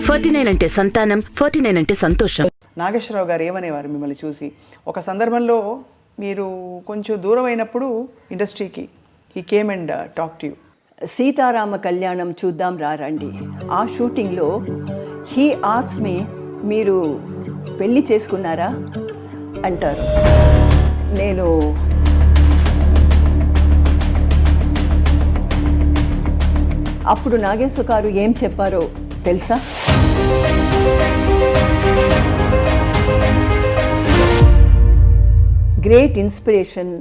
49 అంటే సంతానం, 49 అంటే సంతోషం. నాగేశ్వరరావు గారు ఏమనేవారు మిమ్మల్ని చూసి? ఒక సందర్భంలో మీరు కొంచెం దూరం అయినప్పుడు ఇండస్ట్రీకి he came and talk to you. Seetharama Kalyanam చూద్దాం రండి, ఆ షూటింగ్లో హీ ఆస్క్డ్ మీ, మీరు పెళ్ళి చేసుకున్నారా అంటారు. నేను అప్పుడు నాగేశ్వర గారు ఏం చెప్పారో తెలుసా? Great inspiration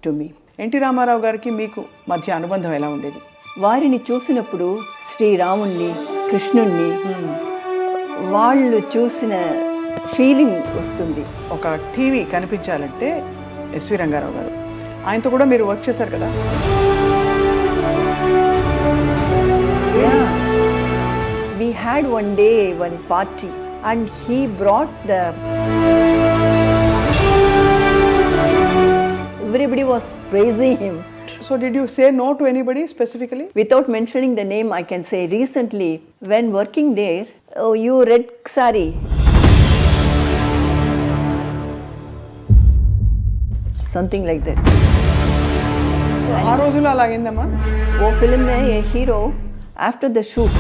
to me. NT Rama Rao గారికి మీకు మధ్య అనుబంధం ఎలా ఉండేది? వారిని చూసినప్పుడు శ్రీరాముణ్ణి, కృష్ణుణ్ణి వాళ్ళు చూసిన ఫీలింగ్ వస్తుంది. ఒక టీవీ కనిపించాలంటే ఎస్వి రంగారావు గారు, ఆయనతో కూడా మీరు వర్క్ చేశారు కదా? We had one day one party and he brought the, everybody was praising him. So did you say no to anybody specifically? Without mentioning the name, I can say recently when working there, oh, you red sari, something like that. ఆ రోజుల్లో అలాగైందమ్మా? वो film में ये hero after the shoot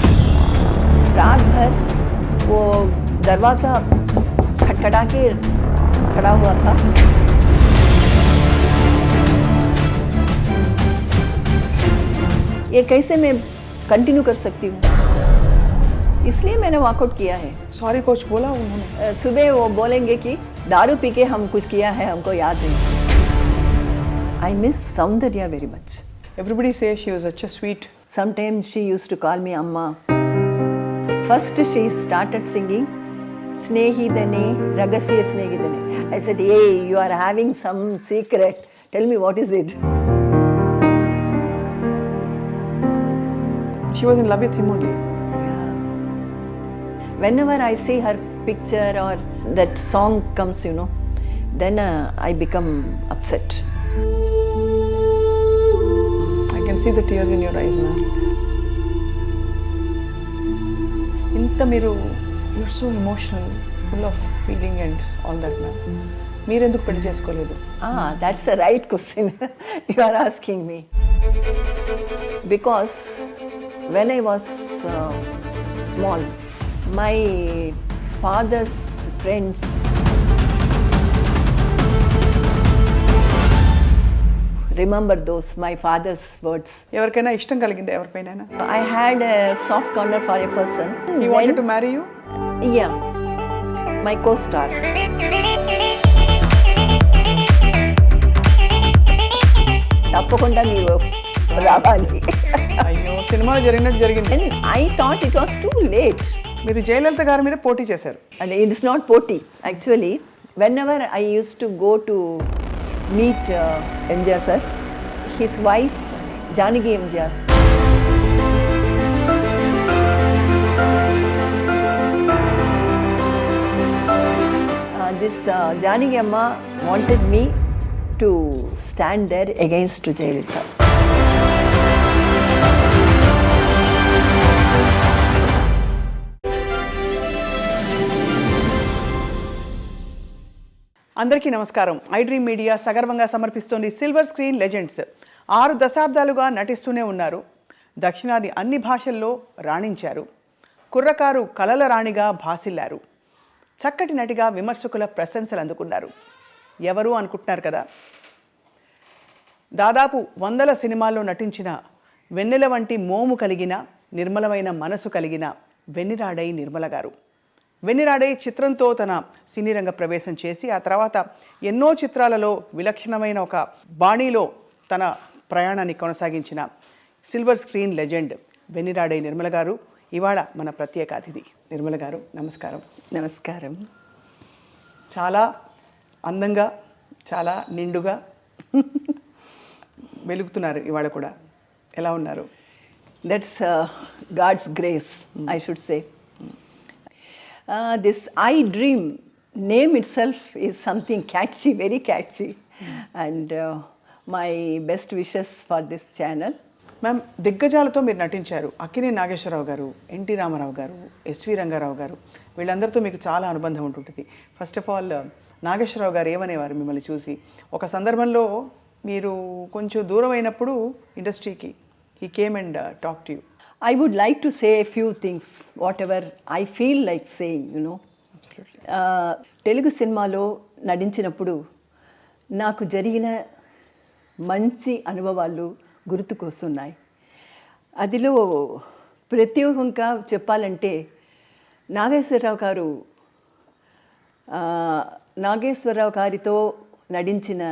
रात भर वो दरवाज़ा खटखटा के खड़ा हुआ था. ये कैसे मैं कंटिन्यू कर सकती हूँ, इसलिए मैंने वॉकआउट किया है. सॉरी कोच बोला उन्होंने? सुबह वो बोलेंगे कि दारू पी के हम कुछ किया है, हमको याद नहीं. I miss Soundarya very much. Everybody says she was such a sweet. Sometimes she used to call me Amma. First she started singing Snehidane, Ragasya Snehidane. I said, hey, you are having some secret. Tell me what is it? She was in love with him only. Yeah. Whenever I see her picture or that song comes, you know, then I become upset. I can see the tears in your eyes now. ఇంత మీరు you're so emotional, full of feeling and all that ma'am. మీరెందుకు పెళ్లి చేసుకోలేదు? That's the right question you are asking me. Because when I was small, my father's friends remember those my father's words. ఎవరికైనా ఇష్టం కలిగిందా ఎవరిపైన? I had a soft corner for a person. He wanted to marry you? Yeah, my co-star. తప్పకుండా మీరు రావాలి. అయ్యో, సినిమాలో జరిగినట్టు జరిగింది. And I thought it was too late. మీరు జయలలిత గారి మీద పోటీ చేశారు. And it is not poti. Actually, whenever I used to go to meet MGR sir, his wife Janaki MGR, this Janaki Amma wanted me to stand there against Jayalalitha. అందరికీ నమస్కారం. iDream media సగర్వంగా సమర్పిస్తోంది silver screen legends. 6 దశాబ్దాలుగా నటిస్తూనే ఉన్నారు. దక్షిణాది అన్ని భాషల్లో రాణించారు. కుర్రకారు కలల రాణిగా భాసిల్లారు. చక్కటి నటిగా విమర్శకుల ప్రశంసలు అందుకున్నారు. ఎవరు అనుకుంటున్నారు కదా? దాదాపు 100 సినిమాల్లో నటించిన వెన్నెల వంటి మోము కలిగిన నిర్మలమైన మనసు కలిగిన వెన్నెల ఆడై నిర్మల గారు. వెన్నెల ఆడై చిత్రంతో తన సినీ రంగ ప్రవేశం చేసి ఆ తర్వాత ఎన్నో చిత్రాలలో విలక్షణమైన ఒక బాణీలో తన ప్రయాణాన్ని కొనసాగించిన సిల్వర్ స్క్రీన్ లెజెండ్ వెన్నెల ఆడై నిర్మల గారు ఇవాళ మన ప్రత్యేక అతిథి. నిర్మల గారు నమస్కారం. నమస్కారం. చాలా అందంగా, చాలా నిండుగా వెలుగుతున్నారు ఇవాళ కూడా. ఎలా ఉన్నారు? That's God's grace, I should say. This iDream name itself is something catchy, very catchy. And my best wishes for this channel. Ma'am, దిగ్గజాలతో మీరు నటించారు. అక్కినేని నాగేశ్వరరావు గారు, ఎన్టీ రామారావు గారు, ఎస్వి రంగారావు గారు, వీళ్ళందరితో మీకు చాలా అనుబంధం ఉంటుంటుంది. ఫస్ట్ ఆఫ్ ఆల్ నాగేశ్వరరావు గారు ఏమనేవారు మిమ్మల్ని చూసి? ఒక సందర్భంలో మీరు కొంచెం దూరం అయినప్పుడు ఇండస్ట్రీకి he came and talk to you. I would like to say a few things, whatever I feel like saying, you know. Telugu సినిమాలో నటించినప్పుడు నాకు జరిగిన మంచి అనుభవాలు గుర్తుకొస్తున్నాయి. అదిలో ప్రత్యేకంగా చెప్పాలంటే నాగేశ్వరరావు గారితో నటించిన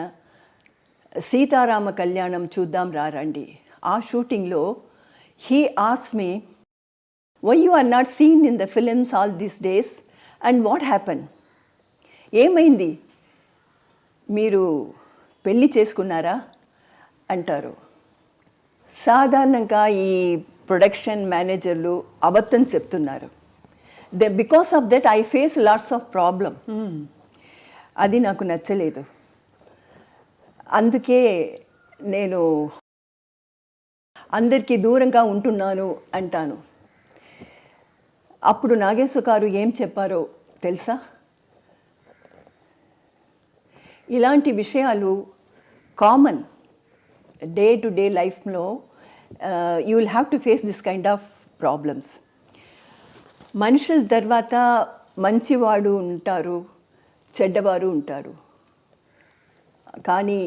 సీతారామ కళ్యాణం చూద్దాం రారండి. ఆ షూటింగ్లో he asked me, why you are not seen in the films all these days and what happened? ఏమైంది, మీరు పెళ్ళి చేసుకున్నారా అంటారు. సాధారణంగా ఈ ప్రొడక్షన్ మేనేజర్లు అబద్ధం చెప్తున్నారు. Because of that I face lots of problem. అది నాకు నచ్చలేదు. అందుకే నేను అందరికీ దూరంగా ఉంటున్నాను అంటాను. అప్పుడు నాగేశ్వర గారు ఏం చెప్పారో తెలుసా? ఇలాంటి విషయాలు కామన్ డే టు డే లైఫ్లో. You will have to face this kind of problems. మనుషుల తర్వాత మంచివాడు ఉంటారు, చెడ్డవారు ఉంటారు. కానీ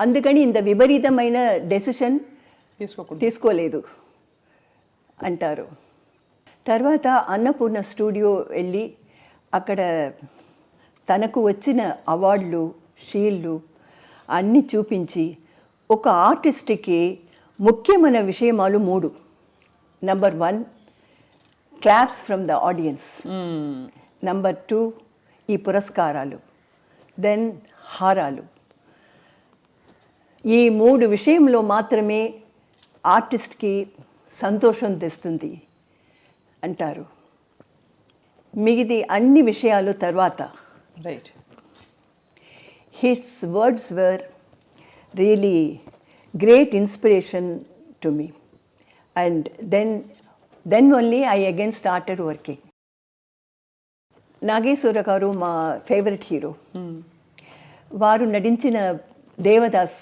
అందుకని ఇంత విపరీతమైన డెసిషన్ తీసుకోలేదు అంటారు. తర్వాత అన్నపూర్ణ స్టూడియో వెళ్ళి అక్కడ తనకు వచ్చిన అవార్డులు, షీల్డ్లు అన్నీ చూపించి ఒక ఆర్టిస్ట్కి ముఖ్యమైన విషయమాలు 3. Number 1 claps from the audience. Number 2 ఈ పురస్కారాలు. దెన్ హారాలు. ఈ 3 విషయంలో మాత్రమే ఆర్టిస్ట్కి సంతోషం తెస్తుంది అంటారు. మిగిది అన్ని విషయాలు తర్వాత. Right. His words were really great inspiration to me. And then only I again started working. Nageswara గారు మా ఫేవరెట్ హీరో. వారు నటించిన దేవదాస్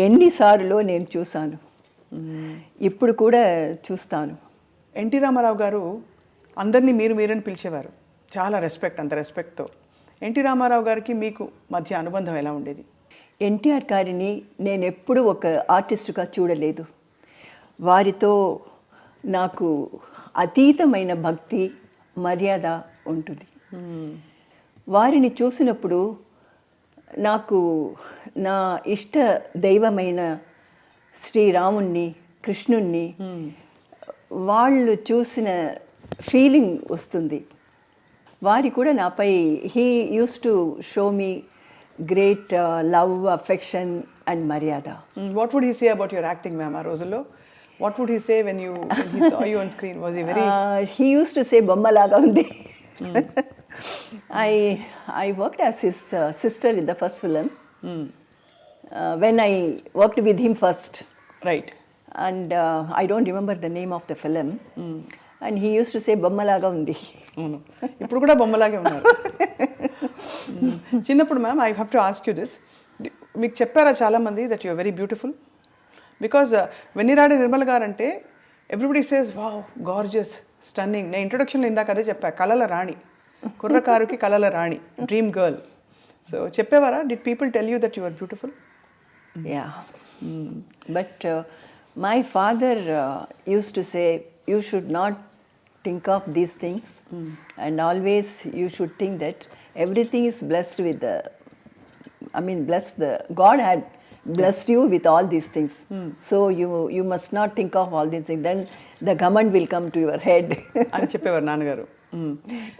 ఎన్నిసార్లు నేను చూశాను, ఇప్పుడు కూడా చూస్తాను. ఎన్టీ రామారావు గారు అందరినీ మీరని పిలిచేవారు. చాలా రెస్పెక్ట్, అంత రెస్పెక్ట్తో. ఎన్టీ రామారావు గారికి మీకు మధ్య అనుబంధం ఎలా ఉండేది? ఎన్టీఆర్ గారిని నేను ఎప్పుడూ ఒక ఆర్టిస్టుగా చూడలేదు. వారితో నాకు అతీతమైన భక్తి, మర్యాద ఉంటుంది. వారిని చూసినప్పుడు నాకు నా ఇష్ట దైవమైన శ్రీరాముణ్ణి, కృష్ణుణ్ణి వాళ్ళు చూసిన ఫీలింగ్ వస్తుంది. వారి కూడా నాపై he uses to show me great love, affection and మర్యాద. What would he say about your acting ma'am ఆ రోజుల్లో? What would he say when he saw you on screen? Was he very he uses to say బొమ్మలాగా ఉంది. I worked as his sister in the first film. When I worked with him first. Right. And I don't remember the name of the film. And he used to say బొమ్మలాగా ఉంది. ఇప్పుడు కూడా బొమ్మలాగే ఉన్నారు. చిన్నప్పుడు ma'am, I have to ask you this. మీకు చెప్పారా చాలామంది that you are very beautiful? Because Venniradai Nirmala garu అంటే everybody says wow, gorgeous, stunning. నేను ఇంట్రొడక్షన్లో ఇందాక అదే చెప్పా, కళల రాణి, కుర్రకారుకి కళల రాణి, డ్రీమ్ గర్ల్. సో చెప్పేవారా? Did people tell you that you are beautiful? Yeah, but my father uses to say you should not think of these things, and always you should think that everything is blessed with the, God had blessed you with all these things. So you must not think of all these things, then the government will come to your head. అని చెప్పేవారు నాన్నగారు.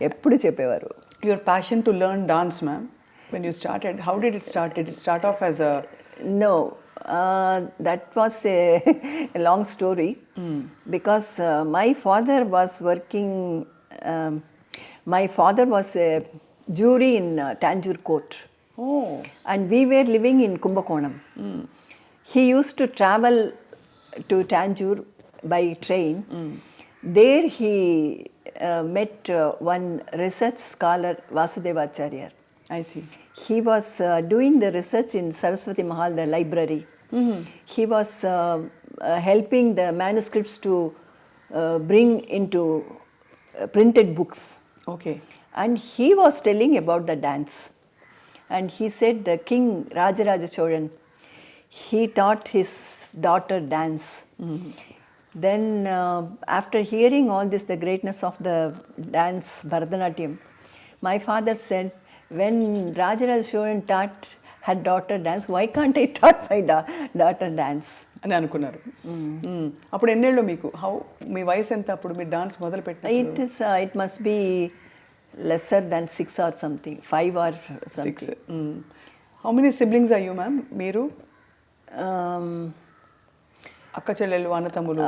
ఎప్పుడు చెప్పేవారు. Your passion to learn dance, ma'am, when you started, how did it start? Did it start off as a... No, that was a long story. Because my father was working, my father was a jury in Tanjore court. Oh. And we were living in Kumbakonam. he used to travel to Tanjore by train. There he met one research scholar, Vasudevacharya. I see. He was doing the research in Saraswati Mahal, the library. He was helping the manuscripts to bring into printed books. Okay. And he was telling about the dance. And he said the king Rajaraja Cholan, he taught his daughter dance. Then after hearing all this, the greatness of the dance, Bharatanatyam, my father said, when Rajaraja Cholan taught her daughter dance, why can't I taught my daughter dance? అని అనుకున్నారు. అప్పుడు ఎన్నేళ్ళు మీకు? మీ వయసు ఎంత అప్పుడు మీరు dance మొదలు పెట్టినప్పుడు? It must be lesser than 6 or something, 5 or something. 6. How many siblings are you, ma'am? మీరు అక్క చెల్లెళ్ళు, అన్న తమ్ములు?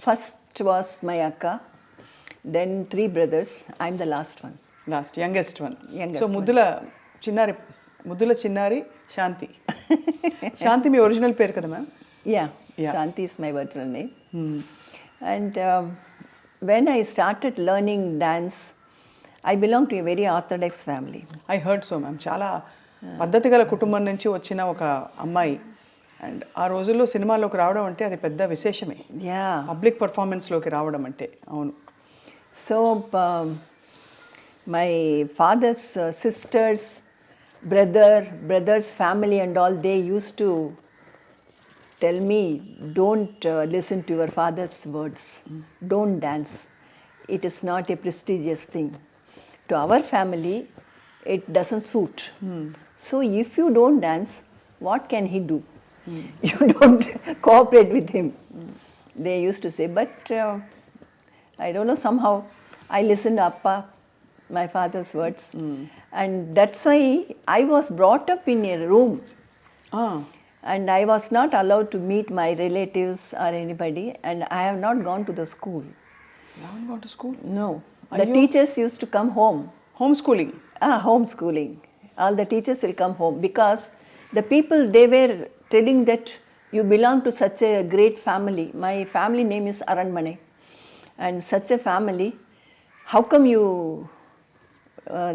First was my akka, then 3 brothers. I'm the last one. Last youngest one. Youngest so ముద్దుల చిన్నారి శాంతి. శాంతి మీ original పేరు కదా ma'am? Yeah, Shanti is my original name. And when I started learning dance, I belong to a very orthodox family. I heard so ma'am. చాలా పద్ధతి గల కుటుంబం నుంచి వచ్చిన ఒక అమ్మాయి. అండ్ ఆ రోజుల్లో సినిమాలోకి రావడం అంటే అది పెద్ద విశేషమే. Yeah. పబ్లిక్ పర్ఫార్మెన్స్లోకి రావడం అంటే. అవును. So my father's sisters, brothers, family and all, they used to tell me, don't listen to your father's words. Don't dance. It is not a prestigious thing. To our family, it doesn't suit. So if you don't dance, what can he do? You don't cooperate with him. They used to say, but I don't know, somehow I listened to Appa, my father's words. And that's why I was brought up in a room. And I was not allowed to meet my relatives or anybody. And I have not gone to the school. You haven't gone to school? No. The teachers used to come home. Homeschooling? Homeschooling. All the teachers will come home because the people, they were telling that you belong to such a great family. My family name is Aranmane. And such a family, how come you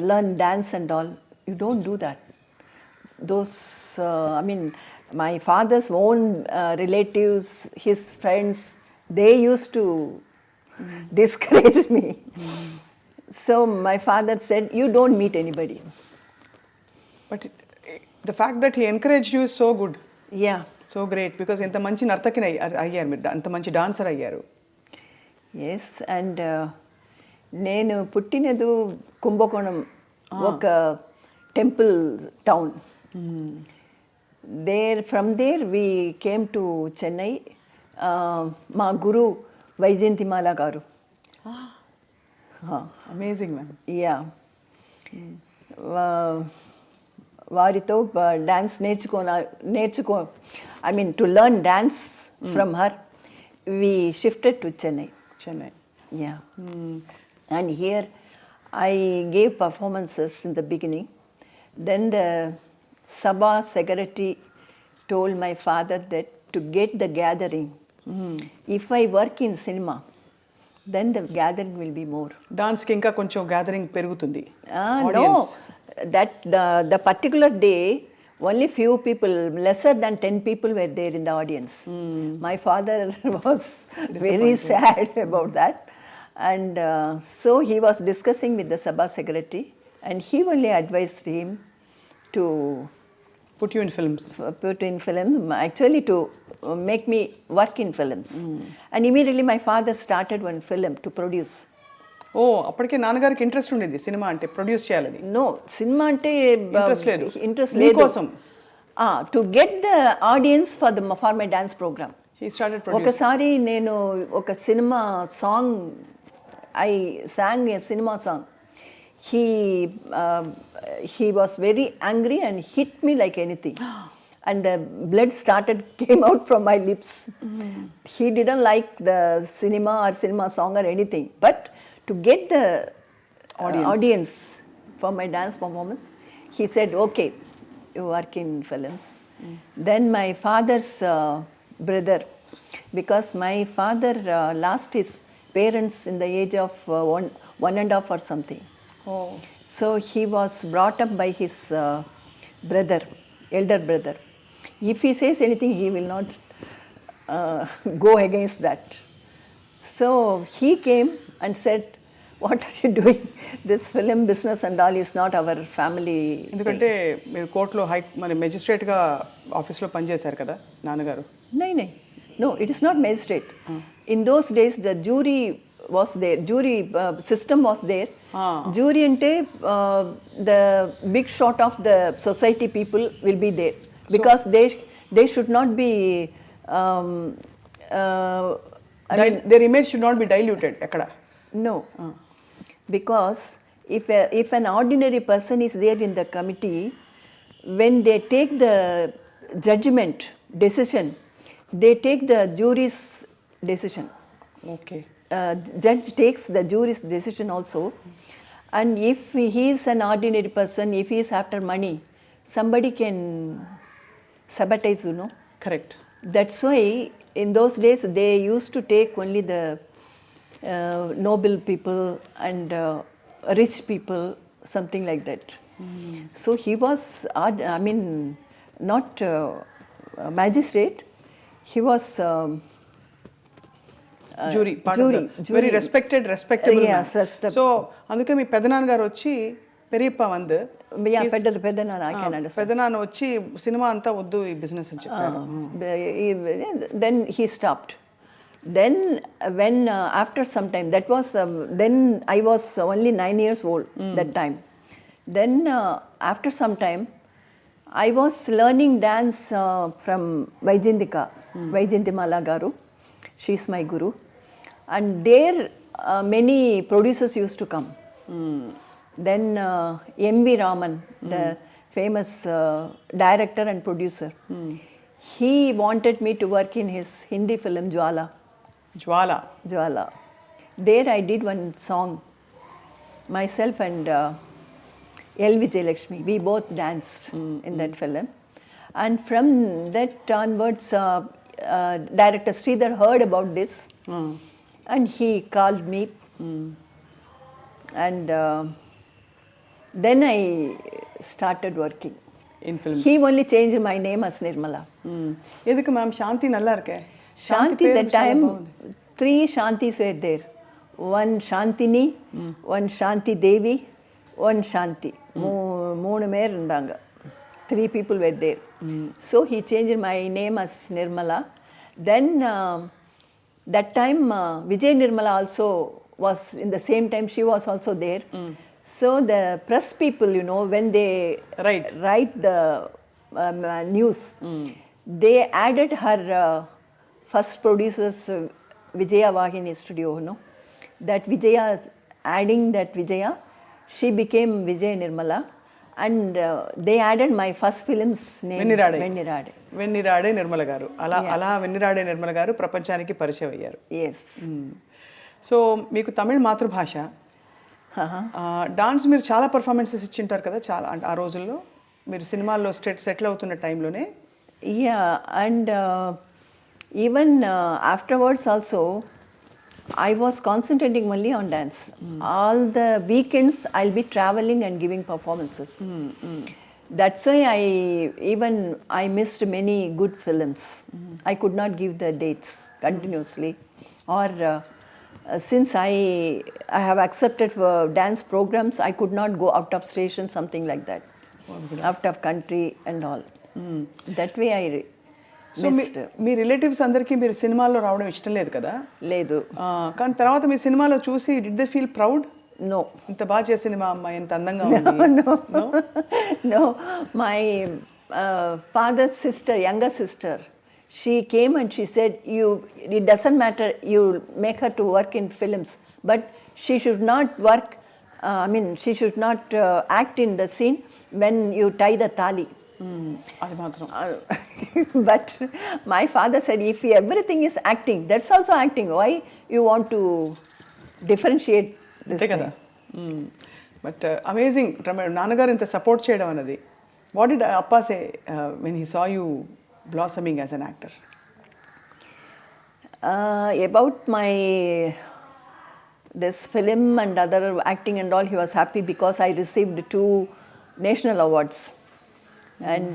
learn dance and all? You don't do that. Those, my father's own relatives, his friends, they used to discourage me. So my father said, you don't meet anybody. But the fact that he encouraged you is so good. Yeah. So great. Because ఇంత మంచి నర్తకిని అయ్యారు మీరు, అంత మంచి dancer అయ్యారు. Yes, and నేను పుట్టినది కుంభకోణం, ఒక temple town. From there we came to Chennai. మా గురు వైజయంతిమాల గారు. Amazing ma'am. యా, వారితో dance to learn dance from her we shifted to Chennai. Yeah. And here I gave performances in the beginning. Then the Sabha secretary told my father that to get the gathering, if I work in cinema, then the gathering will be more. Dance ki inka koncham gathering perugutundi. No, that the particular day, only few people, lesser than 10 people were there in the audience. My father was very sad about that. And so he was discussing with the Sabha secretary, and he only advised him to put you in films. Actually to make me work in films. And immediately my father started one film to produce. ఓ, అప్పటికే నాన్నగారికి interest ఉండేది cinema అంటే, produce చేయాలని? No, cinema అంటే interest లేదు. కోసం to get the audience for my dance programme. ఒకసారి నేను ఒక cinema song, I sang a cinema song. He was very angry and hit me like anything. And the blood came out from my lips. He didn't like the cinema or cinema song or anything. But to get the audience for my dance performance, he said, okay, you work in films. Then my father's brother, because my father lost his parents in the age of one and a half or something. Oh. So he was brought up by his brother, elder brother. If he says anything, he will not go against that. So he came and said, what are you doing? This film business and all is not our family. ఎందుకంటే మీరు కోర్టులో మన మెజిస్ట్రేట్గా ఆఫీస్లో పనిచేశారు కదా నాన్నగారు. No, it is not magistrate. In those days, the jury was there. Jury system was there. Jury ante the big shot of the society people will be there, because they should not be their image should not be diluted ekkada. No, because if an ordinary person is there in the committee, when they take the judgment decision, they take the jury's decision. Okay. Judge takes the jury's decision also, and if he is an ordinary person, if he is after money, somebody can sabotage, you know. Correct. That's why in those days they used to take only the noble people and rich people, something like that. So he was, I mean, not magistrate. He was jury, part jury, of the very respectable yes, man. So అందుకే మీ పెదనాన్న గారు వచ్చి పెరియప్ప వందు పెద్దనాన్న, I can understand. పెదనాన్న వచ్చి cinema అంతా వద్దు ఈ బిజినెస్ అని చెప్పారు. Then he stopped. Then when after some time, that was then I was only 9 years old that time. Then after some time I was learning dance from Vaijayantimala garu. She is my guru, and there many producers used to come. Then M.V. Raman, the famous director and producer, he wanted me to work in his Hindi film Jwala. There I did one song, myself and L. Vijayalakshmi. We both danced in that film. And from that onwards, director Sridhar heard about this, and he called me. And then I started working. In film. He only changed my name as Nirmala. எதுக்கு ma'am சாந்தி நல்லா இருக்கே? Shanti, that time, 3 Shantis were there. One Shantini, one Shanti Devi, one Shanti. மூணு பேர் இருந்தாங்க. 3 people were there. So he changed my name as Nirmala. Then that time Vijay Nirmala also was in the same time, she was also there. So the press people, you know, when they write the news, they added her first producer's Vijaya Vahini studio, you know. That Vijaya, adding that Vijaya, she became Vijay Nirmala, and they added my first film's name, Vennira Aadai Nirmala garu. అలా Vennira Aadai Nirmala garu ప్రపంచానికి పరిచయం అయ్యారు. Yes. So మీకు తమిళ మాతృభాష, dance మీరు చాలా performances ఇచ్చింటారు కదా చాలా, అంటే ఆ రోజుల్లో మీరు సినిమాల్లో సెటిల్ అవుతున్న టైంలోనే. Yeah, and even afterwards also, I was concentrating only on dance. All the weekends I'll be traveling and giving performances. That's why I missed many good films. I could not give the dates continuously, or since I have accepted for dance programs, I could not go out of station, something like that, out of country and all. That way I so me relatives అందరికీ మీరు సినిమాల్లో రావడం ఇష్టం లేదు కదా? లేదు. కానీ తర్వాత మీ సినిమాలో చూసి did they feel proud? No. ఇంత బాగా చేసిన మా అమ్మాయి ఎంత అందంగా ఉంది. No. My father's sister, younger sister, she came and she said, it doesn't matter, you make her to work in films, but she should not work, she should not act in the scene when you tie the thali. అది మాత్రం. But my father said, if everything is acting, that's also acting. Why you want to differentiate this కదా. But amazing నాన్నగారు ఇంత support చేయడం అన్నది What did Appa say when he saw you blossoming as an actor? About my this film and other acting and all, he was happy because I received 2 national awards and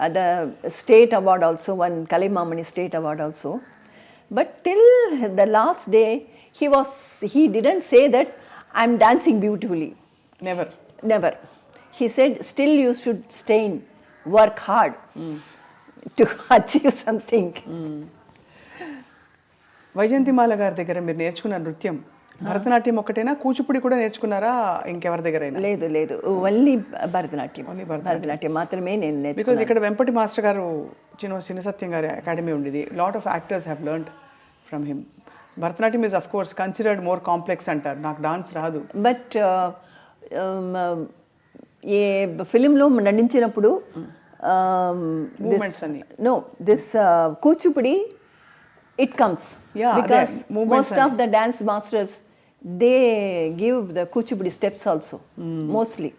other state award also, one Kalimamani state award also. But till the last day, he didn't say that I'm dancing beautifully. Never. Never. He said, still you should stay, work hard to achieve something. Vyjayanthimala గారి దగ్గర మీరు నేర్చుకున్న నృత్యం భరతనాట్యం ఒకటేనా, కూచిపూడి కూడా నేర్చుకున్నారా ఇంకెవరి దగ్గరైనా? లేదు లేదు, ఓన్లీ భరతనాట్యం. భరతనాట్యం మాత్రమే నేను బికాజ్ నేర్చుకున్నాను. ఇక్కడ వెంపటి మాస్టర్ గారు చిన్న సత్యం గారి అకాడమీ ఉండేది. Lot of actors have learned from him. Bharatanatyam is of course considered more complex అంటారు. నాకు డాన్స్ రాదు. బట్ ఏ ఫిలింలో నటించినప్పుడు మూమెంట్స్ అన్ని know this Kuchipudi it comes. Yeah, because movements most of the dance masters, they give the kuchipudi steps also, mostly.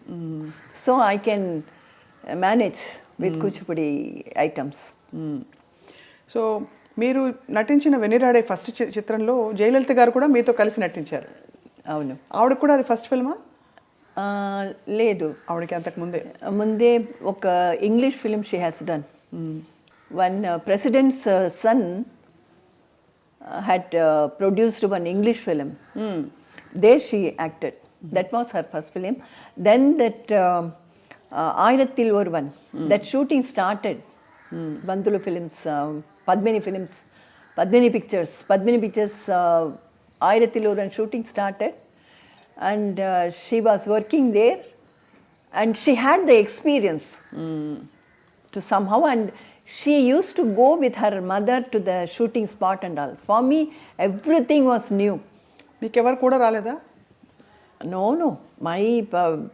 So I can manage with kuchipudi items. So మీరు నటించిన వెన్నిరాడే first చిత్రంలో జయలలిత గారు కూడా మీతో కలిసి నటించారు. అవును. ఆవిడకి కూడా అది ఫస్ట్ ఫిల్మా? లేదు, ఆవిడకి అంతకు ముందే ఒక English film she has done. One president's son had produced one English film. There she acted. That was her first film. Then that Airathil Oruvan, that shooting started. Bandulu Films, Padmini Films, Padmini Pictures, Airathil Oruvan shooting started, and she was working there, and she had the experience to somehow, and she used to go with her mother to the shooting spot and all. For me, everything was new. మీకు ఎవరు కూడా రాలేదా? No. My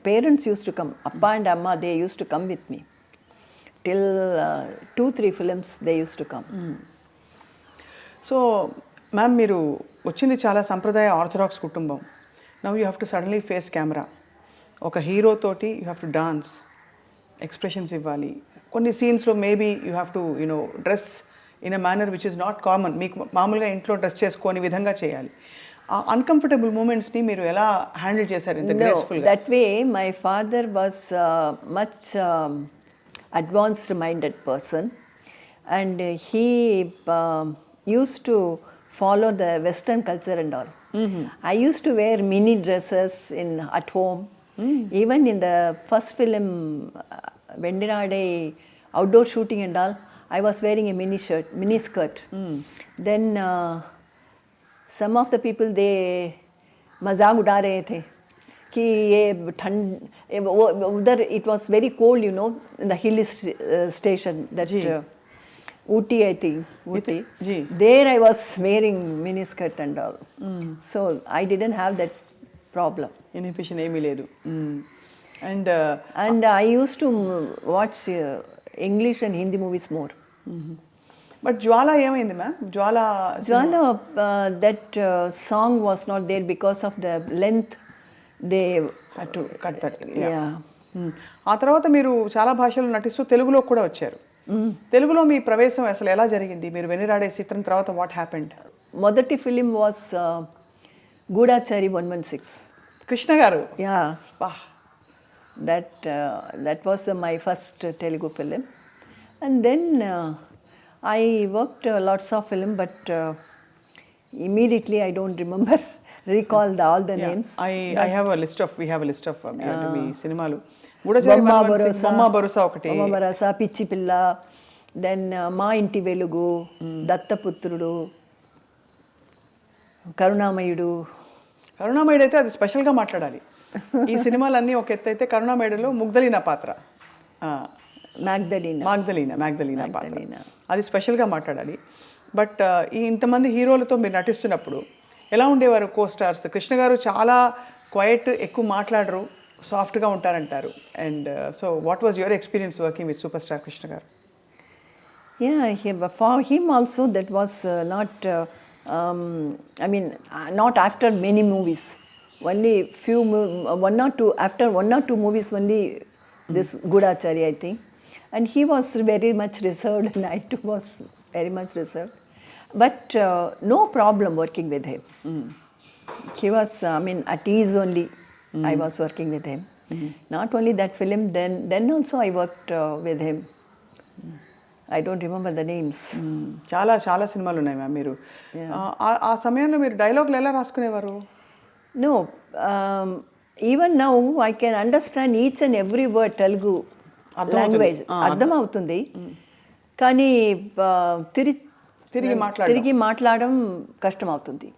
parents used to come. Appa and Amma, they used to come with me. Till 2-3 films, they used to come. So ma'am, మీరు వచ్చింది చాలా సంప్రదాయ orthodox కుటుంబం. Now you have to suddenly face camera. ఒక హీరోతోటి you have to dance, expressions ఇవ్వాలి. కొన్ని సీన్స్లో maybe you have to dress in a manner which is not common. మీకు మామూలుగా ఇంట్లో డ్రెస్ చేసుకొని విధంగా చేయాలి. ఆ అన్కంఫర్టబుల్ మూమెంట్స్ని మీరు ఎలా హ్యాండిల్ చేశారు ఇంత గ్రేస్ఫుల్గా? That way my father was much advanced minded person, and he used to follow the Western culture and all. I used to wear mini dresses at home. Even in the first film, Vennira Aadai outdoor shooting and all, I was wearing a mini skirt. Then some of the people, they मजाक उड़ा रहे थे कि ये ठंड उधर it was very cold, you know, in the hill station that Ooty, I think. Ooty. There I was wearing mini skirt and all. So I didn't have that problem. Inhibition ఏమీ లేదు. And I used to watch English and Hindi movies more. But Jwala ఏమైంది ma'am? Jwala that song was not there because of the length. They had to cut that. Yeah. ఆ తర్వాత మీరు చాలా భాషలు నటిస్తూ తెలుగులో కూడా వచ్చారు. తెలుగులో మీ ప్రవేశం అసలు ఎలా జరిగింది? మీరు వెన్నిరాడే చిత్రం తర్వాత వాట్ హ్యాపెండ్? మొదటి ఫిలిం వాస్ గూఢాచారి 116. కృష్ణ గారు. Yeah. That was my first Telugu film. And then I worked lots of film, but immediately I don't recall all the names. I have a list of, we have a list of మీ సినిమాలు. బొమ్మ భరోసా ఒకటి, బొమ్మ భరోసా, పిచ్చి పిల్ల, then మా ఇంటి వెలుగు, దత్తపుత్రుడు, కరుణామయుడు. కరుణామయుడు అయితే అది స్పెషల్గా మాట్లాడాలి. ఈ సినిమాలన్నీ ఒక ఎత్తు అయితే కరుణామయుడులో ముగ్ధలీనా పాత్ర, మ్యాగ్దలీనా పాత్ర, అది స్పెషల్గా మాట్లాడాలి. బట్ ఈ ఇంతమంది హీరోలతో మీరు నటిస్తున్నప్పుడు ఎలా ఉండేవారు కో స్టార్స్? కృష్ణ గారు చాలా క్వైట్, ఎక్కువ మాట్లాడరు, సాఫ్ట్గా ఉంటారంటారు. And so what was your experience working with super star Krishna garu? For him also that was not, not after many movies. Only one or two, after one or two movies only this Gudachari, I think. And he was very much reserved and I too was very much reserved. But no problem working with him. He was, I mean, at ease only I was working with him. Not only that film, then also I worked with him. I don't remember the names. చాలా చాలా సినిమాలు ఉన్నాయి ma'am మీరు ఆ సమయంలో మీరు డైలాగులు ఎలా రాసుకునేవారు? No, even now I can understand each and every word Telugu language. అర్థం అవుతుంది కానీ తిరిగి మాట్లాడడం కష్టం అవుతుంది.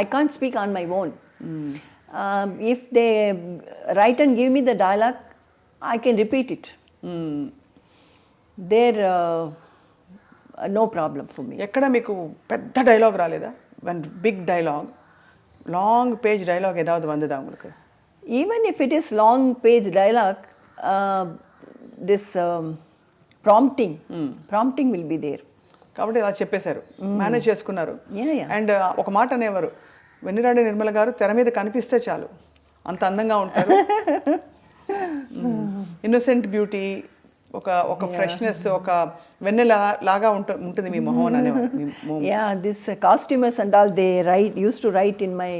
I can't speak on my own. If they write and give me the dialogue, I can repeat it. There no problem for me. ఎక్కడ మీకు పెద్ద డైలాగ్ రాలేదా? One big dialogue, long page dialogue ఏதாவது వందదా உங்களுக்கு? Even if it is long page dialogue, this prompting will be there. కాబట్టి ఇలా చెప్పేశారు, మేనేజ్ చేసుకున్నారు. Yeah. అండ్ ఒక మాట అనేవారు, వెన్నిరా ఆడై నిర్మల గారు తెర మీద కనిపిస్తే చాలు అంత అందంగా ఉంటారు. ఇన్నోసెంట్ బ్యూటీ, ఒక ఫ్రెష్నెస్, ఒక వెన్నెల లాగా ఉంటుంది మీ మొహం అనేవారు. Yeah, this costumers and all, they used to write in my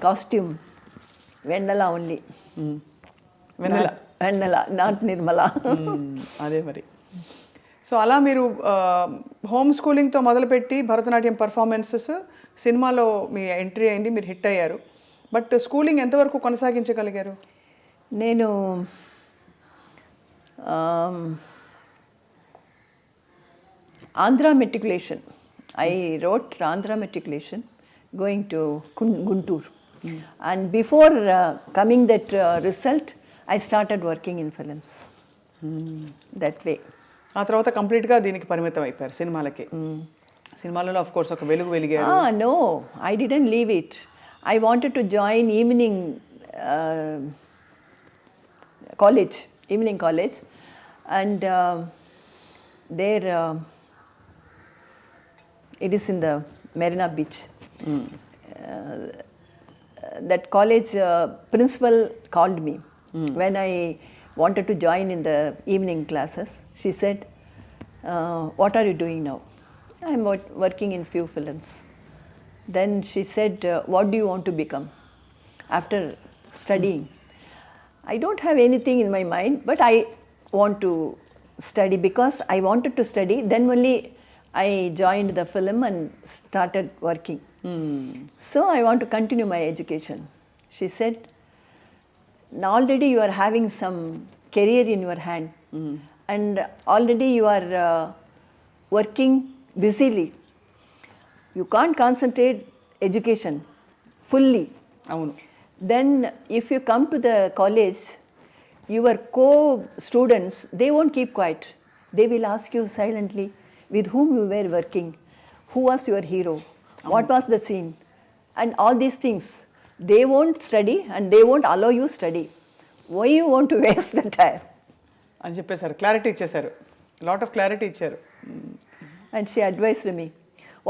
costume Vennala only. Vennala, not Nirmala. అదే మరి. సో అలా మీరు హోమ్ స్కూలింగ్తో మొదలుపెట్టి భరతనాట్యం పర్ఫార్మెన్సెస్, సినిమాలో మీ ఎంట్రీ అయింది, మీరు హిట్ అయ్యారు. బట్ స్కూలింగ్ ఎంతవరకు కొనసాగించగలిగారు? నేను Andhra matriculation. I wrote Andhra matriculation going to Guntur. And before coming that result, I started working in films. That way. ఆ తర్వాత కంప్లీట్గా దీనికి పరిమితం అయిపోయారు, సినిమాలకి. సినిమాలలో ఆఫ్ కోర్స్ ఒక వెలుగు వెలిగారు. No, I didn't leave it. I wanted to join evening college, and there it is in the Marina Beach. That college principal called me when I wanted to join in the evening classes. She said, what are you doing now? I'm working in few films. Then she said, what do you want to become after studying? I don't have anything in my mind, but I want to study because I wanted to study. Then only I joined the film and started working. So I want to continue my education. She said, now already you are having some career in your hand, and already you are working busily. You can't concentrate education fully. అవును. Then if you come to the college, your co-students, they won't keep quiet. They will ask you silently with whom you were working, who was your hero, what was the scene, and all these things. They won't study and they won't allow you study. Why you want to waste the time? అని చెప్పేశారు, clarity ఇచ్చేశారు, lot of clarity ఇచ్చారు. And she advised me,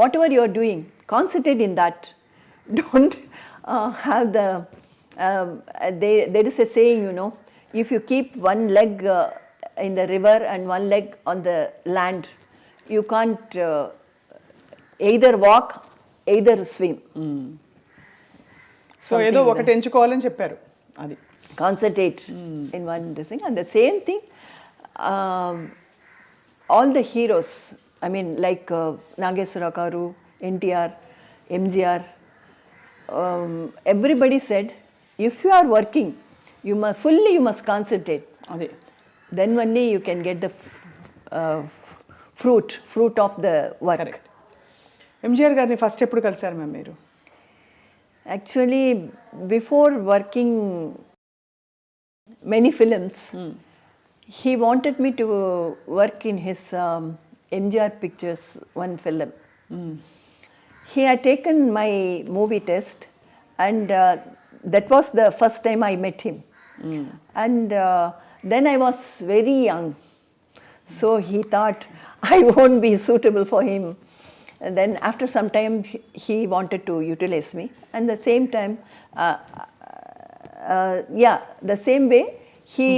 whatever you are doing, concentrate in that. Don't have the, there is a saying, you know, if you keep one leg in the river and one leg on the land, you can't either walk, either swim. So ఏదో ఒకటి ఎంచుకోవాలని చెప్పారు. అది concentrate in one thing. And the same thing, all the heroes, I mean, like Nageswara Garu, NTR, MGR, everybody said, if you are working, you must concentrate. అదే. Then only you can get the fruit of the work. Correct. MGR గారిని first ఎప్పుడు కలిసారు ma'am మీరు? Actually, before working many films, he wanted me to work in his MGR Pictures one film. He had taken my movie test, and that was the first time I met him. And then I was very young, so he thought I won't be suitable for him. And then after some time, he wanted to utilize me. And the same time, the same way, he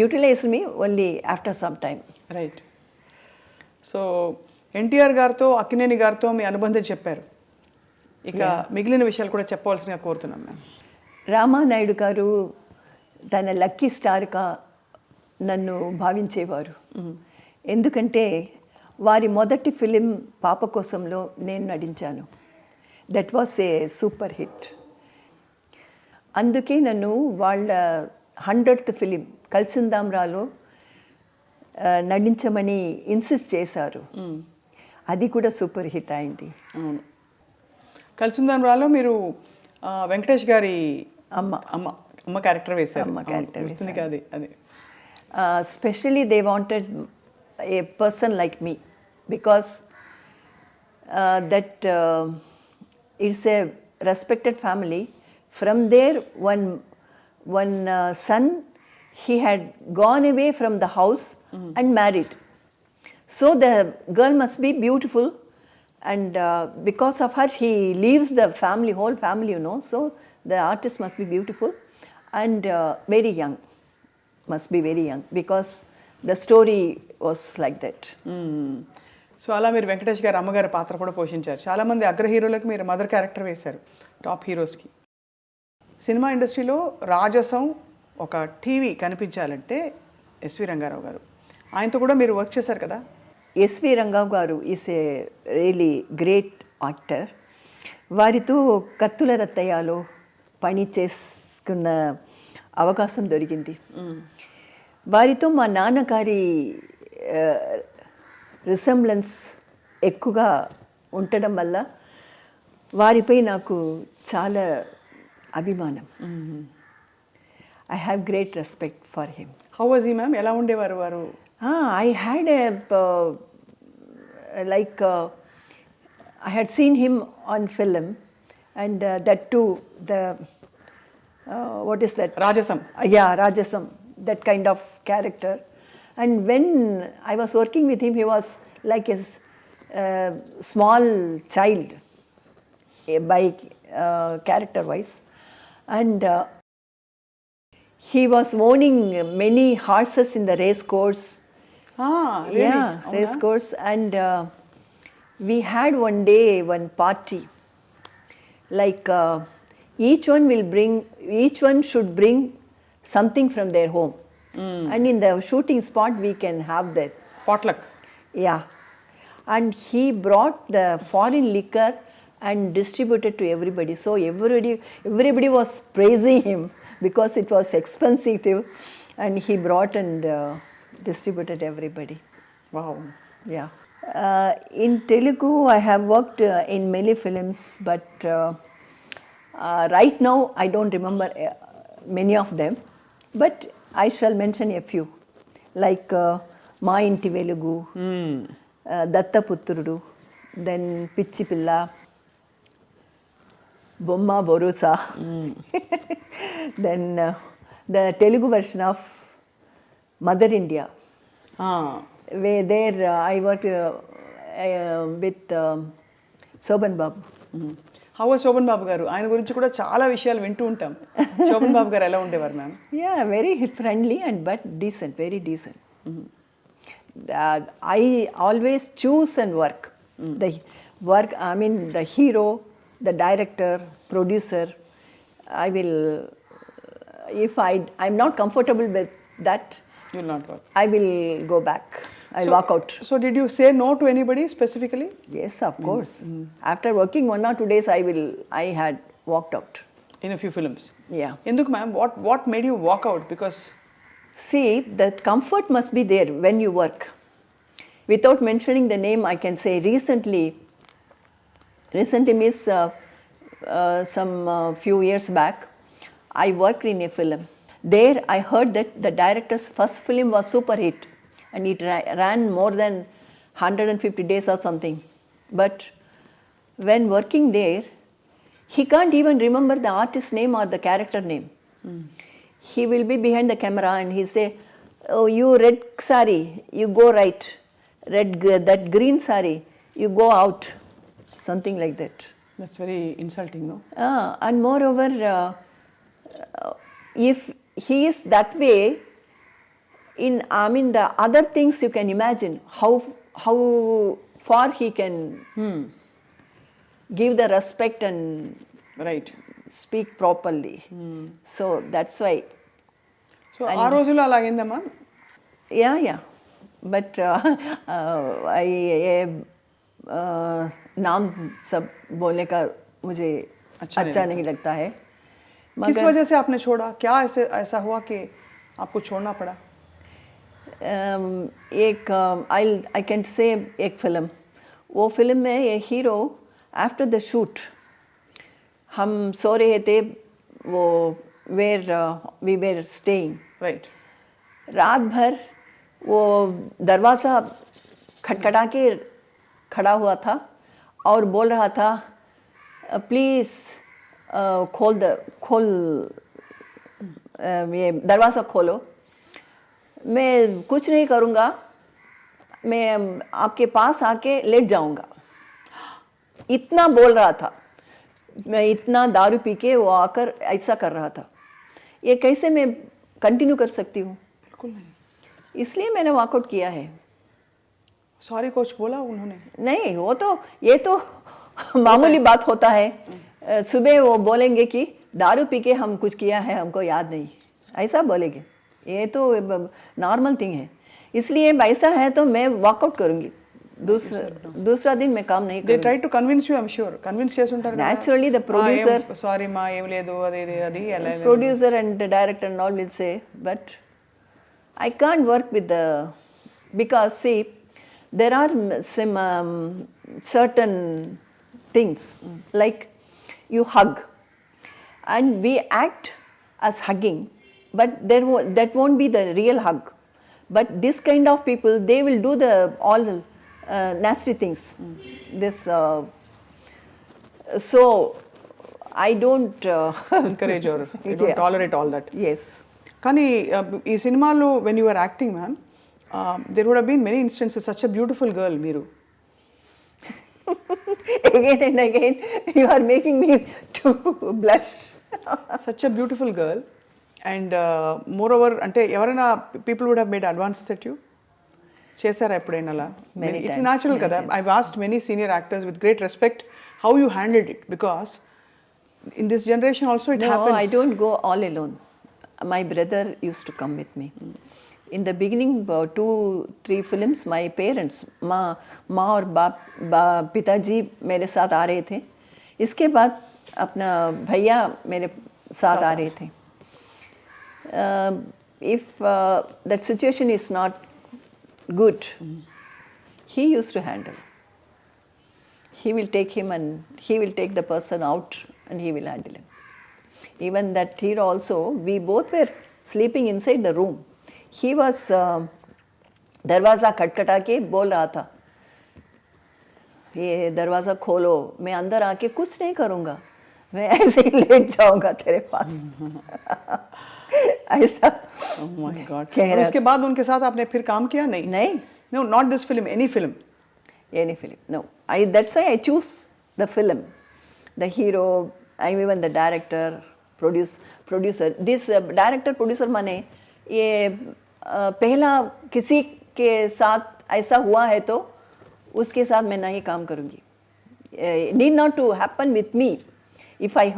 utilized me only after some time. Right. So NTR గారితో అక్కినేని గారితో మీ అనుబంధం చెప్పారు. ఇక మిగిలిన విషయాలు కూడా చెప్పవలసిందిగా కోరుతున్నాం ma'am. Ramanaidu గారు తన లక్కీ స్టార్గా నన్ను భావించేవారు. ఎందుకంటే వారి మొదటి ఫిలిం పాప కోసంలో నేను నటించాను. That was a super hit. అందుకే నన్ను వాళ్ళ 100th ఫిలిం కలిసిందాంరాలో నటించమని ఇన్సిస్ట్ చేశారు. అది కూడా సూపర్ హిట్ అయింది. అవును. కలిసిందాంరాలో మీరు వెంకటేష్ గారి అమ్మ అమ్మ అమ్మ క్యారెక్టర్ వేశారు. అమ్మ క్యారెక్టర్ గుర్తుంది కాదు అది. Especially they wanted a person like me because that it's a respected family. From there, one son, he had gone away from the house and married. So the girl must be beautiful, and because of her, he leaves the family, whole family, you know. So the artist must be beautiful and very young, must be very young, because the story was like that. So అలా మీరు వెంకటేష్ గారు అమ్మగారి పాత్ర కూడా పోషించారు. చాలామంది అగ్ర హీరోలకు మీరు మదర్ క్యారెక్టర్ వేశారు, టాప్ హీరోస్కి. సినిమా ఇండస్ట్రీలో రాజసం ఒక టీవీ కనిపించాలంటే ఎస్వి రంగారావు గారు, ఆయనతో కూడా మీరు వర్క్ చేశారు కదా. ఎస్వి రంగారావు గారు is a really great actor. వారితో కత్తుల రత్తయ్యలో పని చేసుకున్న అవకాశం దొరికింది. వారితో మా నాన్నగారి రిసెంబ్లెన్స్ ఎక్కువగా ఉండడం వల్ల వారిపై నాకు చాలా అభిమానం. I have great respect for him. How was he ma'am? ఎలా ఉండేవారు వారు? I had a like I had seen him on film and that to the what is that? Rajasam. Yeah, Rajasam, that kind of character. And when I was working with him, he was like a small child by character-wise. And he was owning many horses in the race course. Really? Yeah, race course. And we had one day one party. Like each one should bring something from their home. And in the shooting spot, we can have that. Potluck. Yeah. And he brought the foreign liquor and distributed to everybody. So everybody was praising him because it was expensive, and he brought and distributed everybody. Wow. Yeah. In Telugu, I have worked in many films, but right now I don't remember many of them. But I shall mention a few, like Ma Inti Velugu, Dattaputrudu, then Pichi Pilla, Bomma Borusa, then the Telugu version of Mother India. Where there I worked with Soban Babu. How was Sobhan Babu garu? ఆయన గురించి కూడా చాలా విషయాలు వింటూ ఉంటాం. శోభన్ బాబు గారు ఎలా ఉండేవారు ma'am? Yeah, very friendly and but decent, very decent. I always choose and work. I mean the hero, the director, producer, I will, if I'm not comfortable with that, You will not work. I will go back. I'll walk out. So did you say no to anybody specifically? Yes, of course. After working 1 or 2 days, I had walked out. In a few films. Yeah. ఎందుకు ma'am? What made you walk out? Because See, the comfort must be there when you work. Without mentioning the name, I can say recently means some few years back, I worked in a film. There I heard that the director's first film was super hit and it ran more than 150 days or something. But when working there, he can't even remember the artist's name or the character name. He will be behind the camera and he say, "Oh, you red sari, you go right. That green sari, you go out." Something like that. that's very insulting, no? And moreover, he is that way in, I mean, the other things you can imagine how far he can give the respect and right. speak properly. So that's why. So ఆ రోజుల్లో అలాగైందమ్మా? Yeah. But नाम सब बोलने का मुझे अच्छा नहीं लगता है. किस वजह से आपने छोड़ा? क्या ऐसा हुआ कि आपको छोड़ना पड़ा? एक आई कैन से एक फिल्म, वो फिल्म में ये हीरो आफ्टर द शूट हम सो रहे थे, वो where we were staying, right. रात भर वो दरवाज़ा खटखटा के खड़ा हुआ था और बोल रहा था प्लीज़ खोल ये दरवाज़ा खोलो. मैं कुछ नहीं करूँगा, मैं आपके पास आके लेट जाऊँगा. इतना बोल रहा था. मैं इतना दारू पी के वो आकर ऐसा कर रहा था. ये कैसे मैं कंटिन्यू कर सकती हूँ? बिल्कुल नहीं. इसलिए मैंने वॉकआउट किया है. सॉरी कोच बोला उन्होंने? नहीं, वो तो ये तो मामूली बात होता है. सुबह वो बोलेंगे कि दारू पी के हम कुछ किया है, हमको याद नहीं, ऐसा बोलेंगे. ये तो नॉर्मल थिंग है. इसलिए ऐसा है तो मैं वॉकआउट करूँगी. दूसरा दिन मैं काम नहीं దే करूँगी. Try to convince you, I'm sure convince చేసుంటారు. Naturally, the producer, సారీ మా ఏం లేదు అది ఎలా producer and the director and all will say, but I can't work with the, because see, there are some certain things like you hug and we act as hugging, but that won't be the real hug. But this kind of people, they will do all the nasty things. This so I don't encourage or you don't tolerate all that. Yes. కానీ ఈ సినిమాలో when you are acting ma'am, there would have been many instances. Such a beautiful girl మీరు. Again and again you are making me to blush. Such a beautiful girl. And moreover అంటే ఎవరైనా people would have made advances at you? చేశారా ఎప్పుడైనా అలా? It's natural కదా. I asked many senior actors with great respect how you handled it, because in this generation also it happens. No, I don't go all alone. My brother used to come with me. In the beginning, 2-3 films, my parents, माँ और पिताजी मेरे साथ आ रहे थे. इसके बाद अपना भैया मेरे साथ आ रहे थे. If that situation is not good, he used to handle. He will take him and he will take the person out and he will handle him. Even that hero also, we both were sleeping inside the room. He was दरवाज़ा खटखटा के बोल रहा था ये दरवाज़ा खोलो, मैं अंदर आके कुछ नहीं करूँगा, मैं ऐसे ही लेट जाऊँगा तेरे पास. ऐसा. Oh my God. कह और रहा उसके बाद उनके साथ आपने फिर काम किया? नहीं. No, not this film, any film. Any film. No. That's why I choose the film, the hero, I'm even the director, producer. This director producer माने ये पहला किसी के साथ ऐसा हुआ है तो उसके साथ मैं नहीं काम करूँगी. Need not to happen with me. If I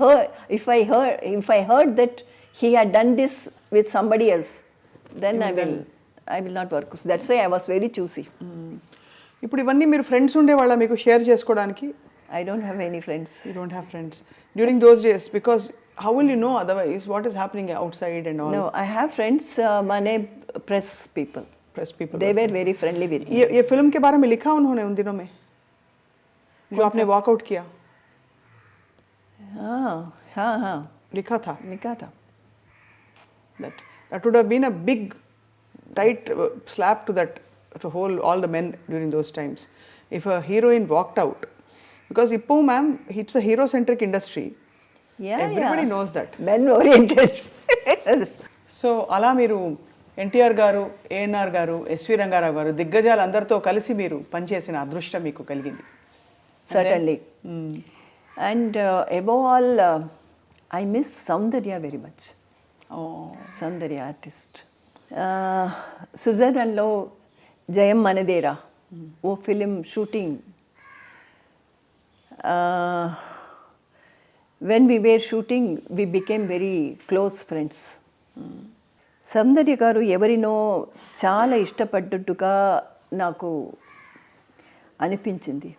heard that he had done this with somebody else, then I will not work. So that's why I was very choosy. ఇప్పుడు ఇవన్నీ మీరు ఫ్రెండ్స్ ఉండేవాళ్ళ మీకు షేర్ చేసుకోవడానికి? I don't have any friends. You don't have friends during those days, because how will you know otherwise what is happening outside and all? No, I have friends, माने press people. They were very friendly with me. ये film के बारे में लिखा उन्होंने उन दिनों में जो आपने वॉकआउट किया? हाँ लिखा था. That would have been a big tight slap to all the men during those times if a heroine walked out, because Ippo ma'am, it's a hero centric industry. Everybody knows that. Men oriented. So అలా మీరు ఎన్టీఆర్ గారు, ఏఎన్ఆర్ గారు, SV Rangarao గారు దిగ్గజాలు అందరితో కలిసి మీరు పనిచేసిన అదృష్టం మీకు కలిగింది. Certainly. And above all, I miss Saundarya very much. Soundarya artist. స్విట్జర్లాండ్లో జయం మనదేరా ఓ film shooting. When we were shooting we became very close friends. Soundarya garu ఎవరినో చాలా ఇష్టపడ్డట్టుగా నాకు అనిపించింది.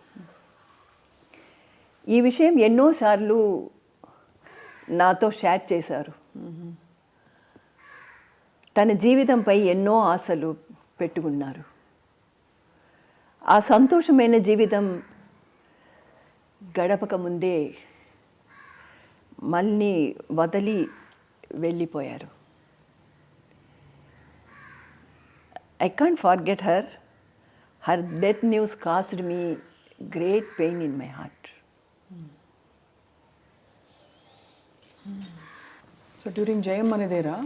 ఈ విషయం ఎన్నోసార్లు నాతో షేర్ చేశారు. తన జీవితంపై ఎన్నో ఆశలు పెట్టుకున్నారు. ఆ సంతోషమైన జీవితం గడపక ముందే మళ్ళీ వదిలి వెళ్ళిపోయారు. I can't forget her. Her death news caused me great pain in my heart. So during Jayam Manedera,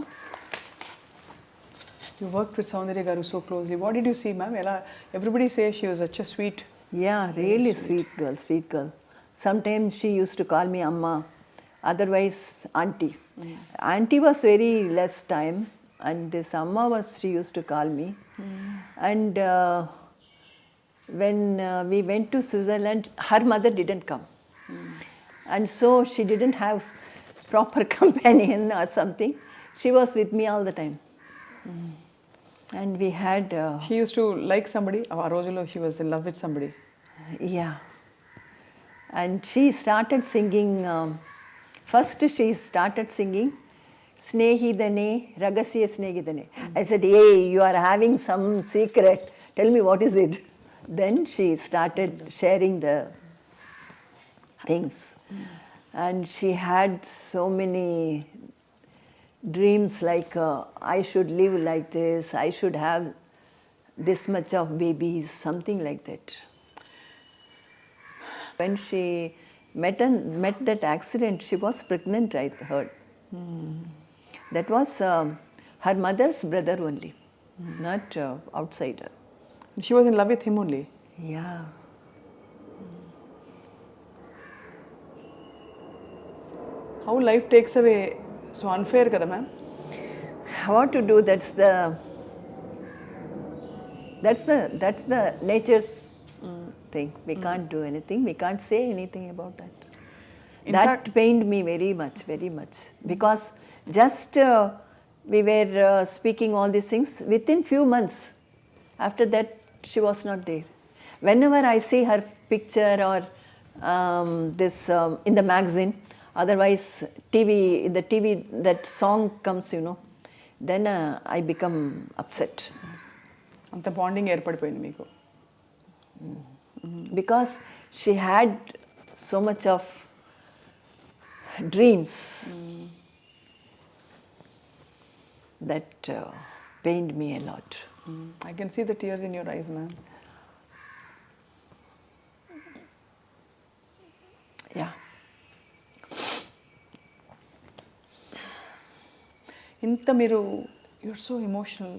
you worked with Soundarya Garu so closely. What did you see, ma'am? Everybody says she was such a sweet. Yeah, really sweet girl, sweet girl. Sometimes she used to call me Amma, otherwise Auntie. Auntie was very less time, and this Amma was, she used to call me. And when we went to Switzerland, her mother didn't come. And so she didn't have proper companion or something. She was with me all the time. And we had... She used to like somebody. A రోజులో she was in love with somebody. Yeah. And she started singing... first she started singing Snehidane, Ragasya Snehidane. I said, hey, you are having some secret. Tell me what is it. Then she started sharing the things. And she had so many dreams like, I should live like this, I should have this much of babies, something like that. When she met that accident, she was pregnant, I heard. That was her mother's brother only, not outsider. She was in love with him only. Yeah. How life takes away, so unfair kada ma'am. What to do? That's the nature's thing. We can't do anything. We can't say anything about that. That pained me very much, because just we were speaking all these things. Within few months, after that, she was not there. Whenever I see her picture or this in the magazine, otherwise in the TV that song comes, then I become upset. అంత bonding ఏర్పడిపోయింది మీకు. Because she had so much of dreams that pained me a lot. I can see the tears in your eyes, ma'am. Yeah. ఇంత మీరు you're so emotional,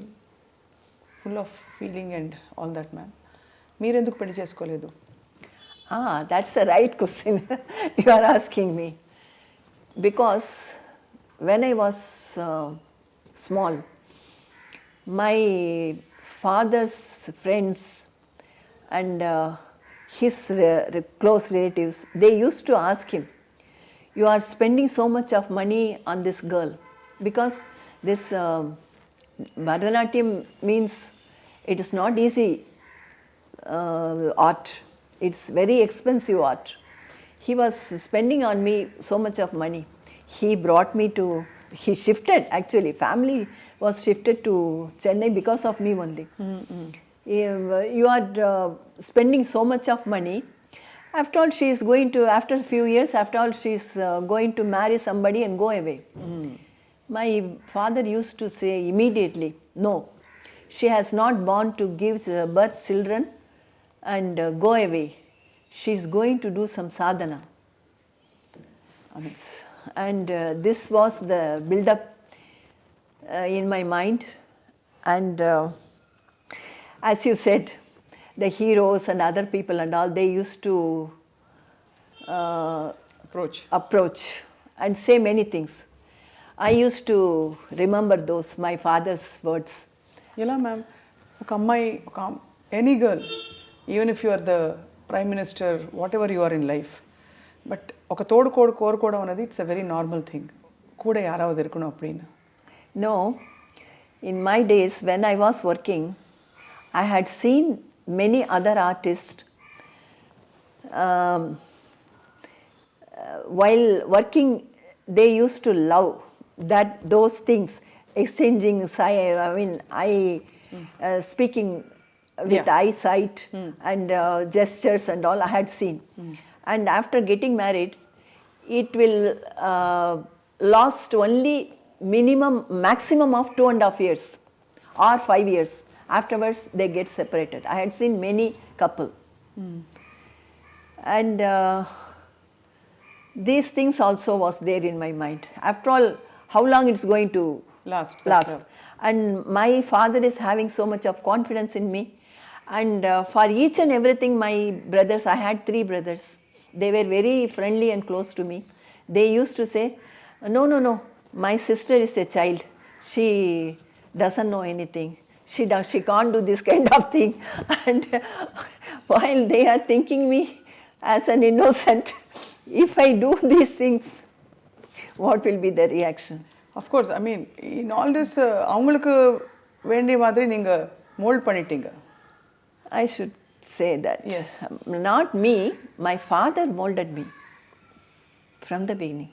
full of feeling and all that, ma'am. మీరు ఎందుకు పెళ్లి చేసుకోలేదు? That's the right question you are asking me. Because when I was small, my father's friends and his close relatives, they used to ask him, you are spending so much of money on this girl, because this Bharatanatyam means it is not easy art. It's very expensive art. He was spending on me so much of money. He brought me to, he shifted actually, family was shifted to Chennai because of me only. You are spending so much of money. After all, she is going to, after a few years, after all, she is going to marry somebody and go away. My father used to say immediately, no, she has not born to give birth children and go away. She is going to do some sadhana. And this was the build-up in my mind. And as you said, the heroes and other people and all, they used to approach and say many things. I used to remember those, my father's words. ఎలా ma'am ఒక అమ్మాయి ఒక any girl even if you are the prime minister whatever you are in life but ఒక తోడు కోరుకోవడం అనేది it's a very normal thing கூட யாராவது இருக்கணும் அப்படின்னு. No, in my days when I was working, I had seen many other artists while working, they used to love those things, exchanging speaking with eyesight and gestures and all I had seen. And after getting married, it will last only maximum of 2.5 years or 5 years. Afterwards they get separated. I had seen many couple. And these things also was there in my mind. After all, how long it's going to last. And my father is having so much of confidence in me, and for each and everything, my brothers, I had 3 brothers, they were very friendly and close to me. They used to say, no, my sister is a child, she doesn't know anything, she can't do this kind of thing. And while they are thinking me as an innocent, if I do these things, what will be the reaction? Of course, I mean, in all this, அவங்களுக்கு வேண்டிய மாதிரி நீங்க mould பண்ணிட்டீங்க. I should say that. Yes. Not me, my father molded me from the beginning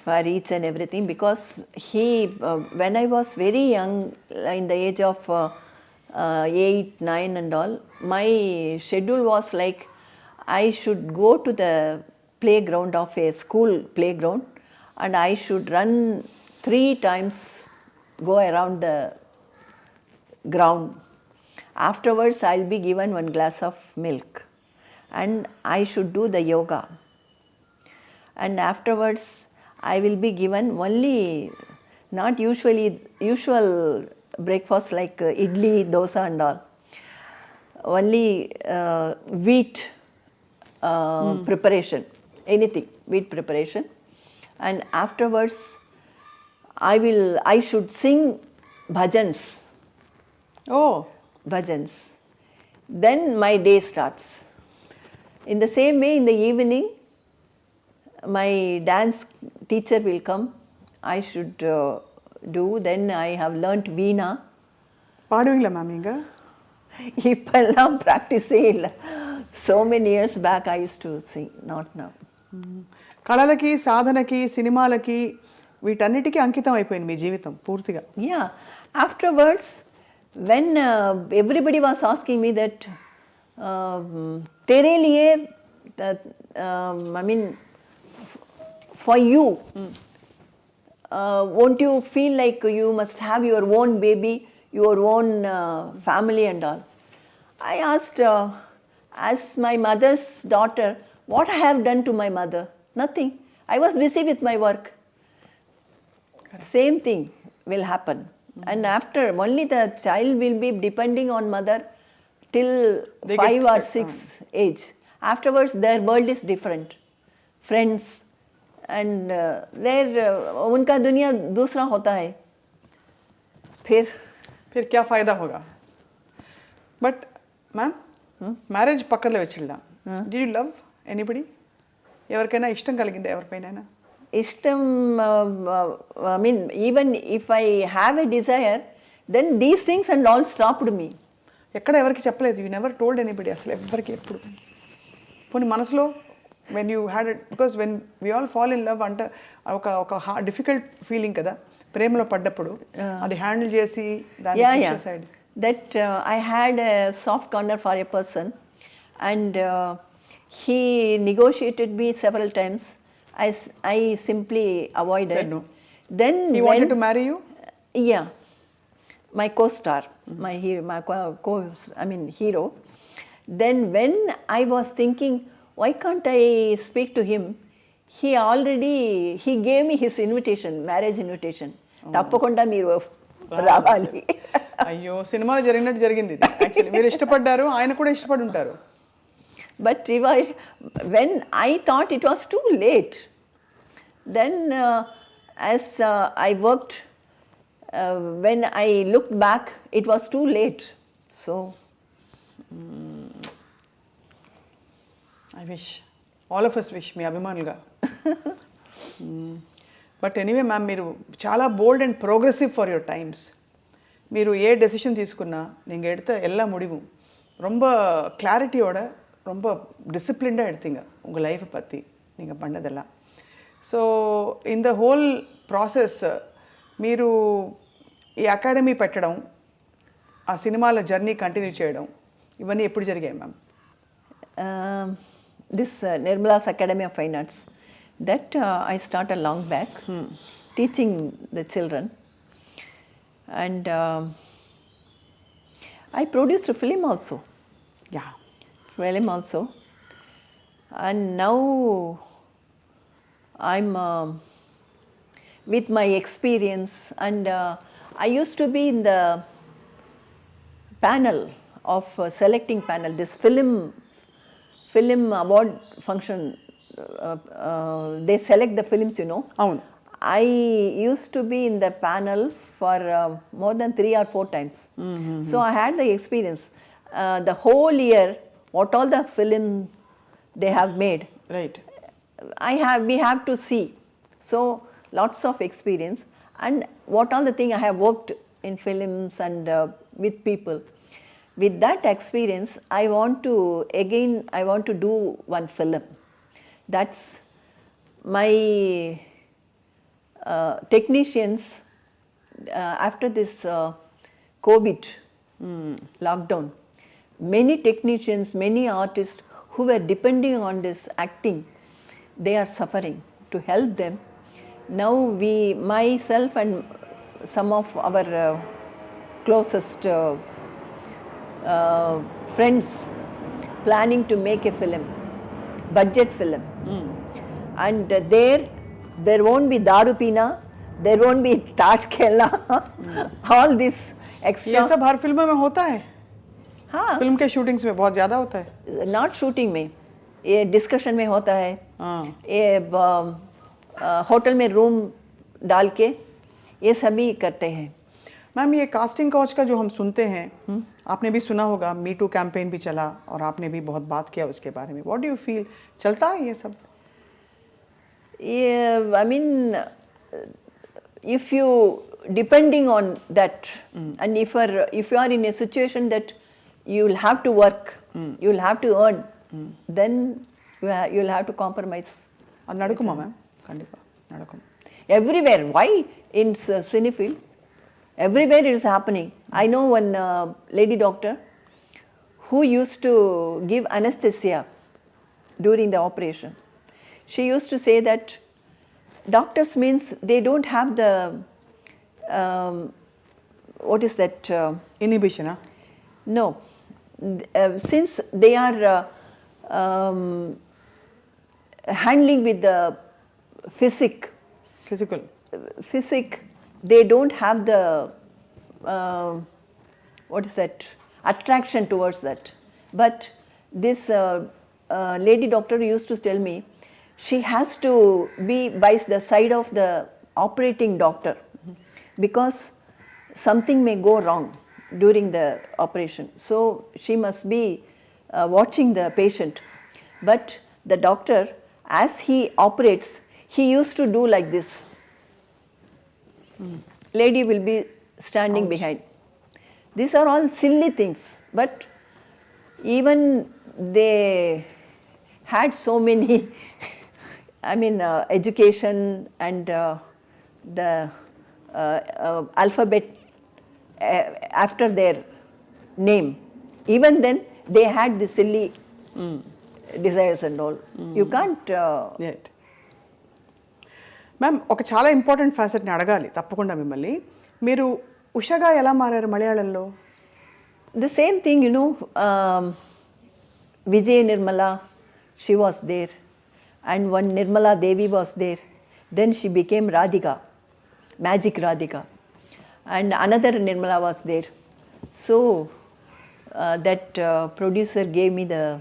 for each and everything, because he, when I was very young, in the age of 8, 9 and all, my schedule was like I should go to the playground of a school playground, and I should run 3 times, go around the ground. Afterwards, I'll be given 1 glass of milk, and I should do the yoga. And afterwards, I will be given only, not usual breakfast like idli, dosa and all, only wheat preparation, anything, wheat preparation. And afterwards, I should sing bhajans. Oh. Bhajans. Then my day starts. In the same way, in the evening, my dance teacher will come. I should do. Then I have learnt veena. பாடுவீங்களா ma'am நீங்க? இப்பெல்லாம் ப்ராக்டிஸே இல்லை. So many years back I used to sing, not now. కళలకి సాధనకి సినిమాలకి వీటన్నిటికీ అంకితం అయిపోయింది మీ జీవితం పూర్తిగా. Yeah. Afterwards, when everybody was asking me that तेरे लिए, I mean, for you, won't you feel like you must have your own baby, your own family and all? I asked, as my mother's daughter, what I have done to my mother? Nothing. I was busy with my work. Correct. Same thing will happen. And after, only the child will be depending on mother till 5 or 6 age. Afterwards, their world is different. Friends, and उनका दुनिया दूसरा होता है. फिर क्या फायदा होगा? But ma'am marriage పక్కలో వచ్చిల్లా, డి యు లవ్ ఎనీబడి? ఎవరికైనా ఇష్టం కలిగిందా ఎవరిపైన? ఇష్టం, I mean, even if I have a desire, then these things and all stopped me. ఎక్కడ ఎవరికి చెప్పలేదు? యు నెవర్ టోల్డ్ ఎనీబడి అసలు ఎవరికి ఎప్పుడు? పోనీ మనసులో when you had it, because when we all fall in love అంటే ఒక డిఫికల్ట్ ఫీలింగ్ కదా ప్రేమలో పడ్డప్పుడు, అది హ్యాండిల్ చేసి దాన్ని side. That I had a soft corner for a person, and he negotiated me several times. I simply avoided. Said no. Then he wanted to marry you? Yeah, my co-star, my hero. Then when I was thinking, why can't I speak to him? He gave me his invitation, marriage invitation. తప్పకుండా మీరు రావాలి. అయ్యో, సినిమాలో జరిగినట్టు జరిగింది ఇది. Actually మీరు ఇష్టపడ్డారు, ఆయన కూడా ఇష్టపడి ఉంటారు. But when I thought it was too late, Then, as I worked, when I looked back, it was too late. So, I wish all of us wish మీ అభిమానులుగా. బట్ ఎనీవే మ్యామ్, మీరు చాలా bold and progressive for your times. మీరు ఏ decision తీసుకున్నా நீங்கள் எடுத்த எல்லா முடிவும் ரொம்ப கிளாரிட்டியோட ரொம்ப டிசிப்ளின்டாக எடுத்தீங்க உங்கள் லைஃப்பை பற்றி நீங்கள் பண்ணதெல்லாம். So in the whole process మీరు ఈ అకాడమీ పెట్టడం, ఆ సినిమాల జర్నీ కంటిన్యూ చేయడం, ఇవన్నీ ఎప్పుడు జరిగాయి ma'am? this Nirmala's Academy of Fine Arts, that I started long back, teaching the children, and I produced a film also. Yeah. Film also, and now I'm with my experience, and I used to be in the panel of selecting panel, this film award function, they select the films, you know. అవును. I used to be in the panel for more than 3 or 4 times. So I had the experience. The whole year, what all the film they have made, right. we have to see. So lots of experience, and what all the thing I have worked in films and with people. With that experience, I want to do one film. That's my technicians, after this COVID lockdown, many technicians, many artists who were depending on this acting, they are suffering. To help them, now myself and some of our closest friends planning to make a film, budget film, and there won't be daru pina, there won't be taj khela, all this extra. ये सब हर film में होता है. हाँ, film के shootings में बहुत ज़्यादा होता है. नॉट शूटिंग में, ये डिस्कशन में होता है. हाँ. ये होटल में रूम डाल के ये सभी करते हैं. मैम, ये कास्टिंग काउच का जो हम सुनते हैं, आपने भी सुना होगा, मी टू कैंपेन भी चला और आपने भी बहुत बात किया उसके बारे में. व्हाट डू यू फील, चलता है ये सब? I mean, if you depending on that, and if you are in a situation that you will have to work, you will have to earn, then you will have to compromise. అది నడుకుమా ma'am? కండిపా నడుకుం. Everywhere. Why in cinefield? Everywhere it is happening. I know one lady doctor who used to give anesthesia during the operation. She used to say that doctors means they don't have the what is that? Inhibition, huh? No, since they are handling with the Physical. they don't have the what is that, attraction towards that. But this lady doctor used to tell me she has to be by the side of the operating doctor, because something may go wrong during the operation. So she must be watching the patient. But the doctor, as he operates, he used to do like this. Lady will be standing behind. These are all silly things, but even they had so many education and the alphabet after their name. Even then they had the silly desires and all. You can't right. Ma'am, ఒక చాలా important ఫ్యాసెట్ని అడగాలి తప్పకుండా మిమ్మల్ని. మీరు ఉషగా ఎలా మారారు మలయాళంలో? the same thing, you know. Vijay Nirmala, she was there, and one Nirmala Devi was there. Then she became Radhika, Magic Radhika, and another Nirmala was there. So that producer gave me the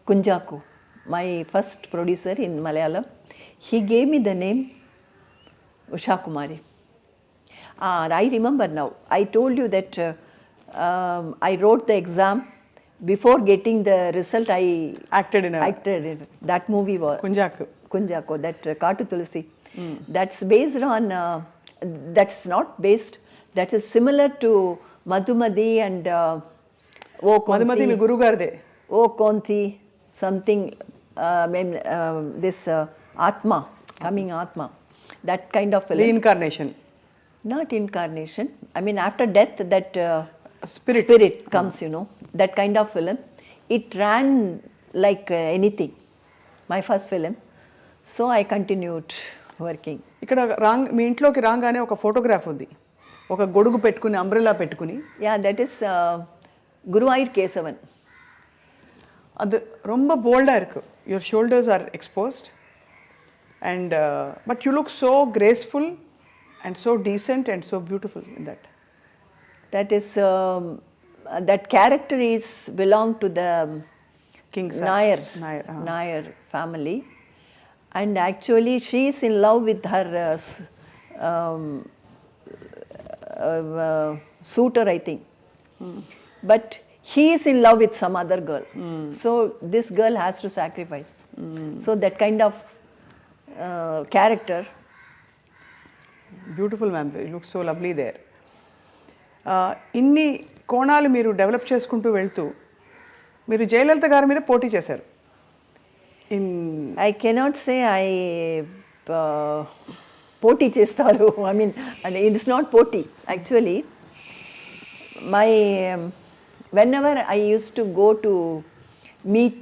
Kunjaku, my first producer in Malayalam. He gave me the name Usha Kumari. I remember now. I told you that I wrote the exam. Before getting the result, I Acted in a acted in that movie was Kunjaku. Kunjako, that Katu Tulsi. That's based on, that's not based, that is similar to Madhumadi and O Madhumati me Konti, గురువు గారిదే. O Konti, something, this Atma, coming Atma, that kind of film. Reincarnation. Not incarnation, I mean after death that Spirit. comes, you know, that kind of film. It ran like anything, my first film. So I continued working. ఇక్కడ మీ ఇంట్లోకి రాగానే ఒక photograph ఉంది, ఒక గొడుగు పెట్టుకుని umbrella పెట్టుకుని. Yeah, that is Guruvayur Kesavan. அது ரொம்ப போல்டாக இருக்கு. Your shoulders R exposed and but you look so graceful and so decent and so beautiful in that. That is, that character is belong to the King Nair family. And actually she is in love with her suitor, I think. But he is in love with some other girl. So this girl has to sacrifice. So that kind of character. Beautiful ma'am, you look so lovely there. ఇన్ని కోణాలు మీరు develop చేసుకుంటూ వెళ్తూ మీరు జయలలిత గారి మీద పోటీ చేశారు. In I cannot say I poti chestaru. I mean, and it is not poti. Actually, my whenever I used to go to meet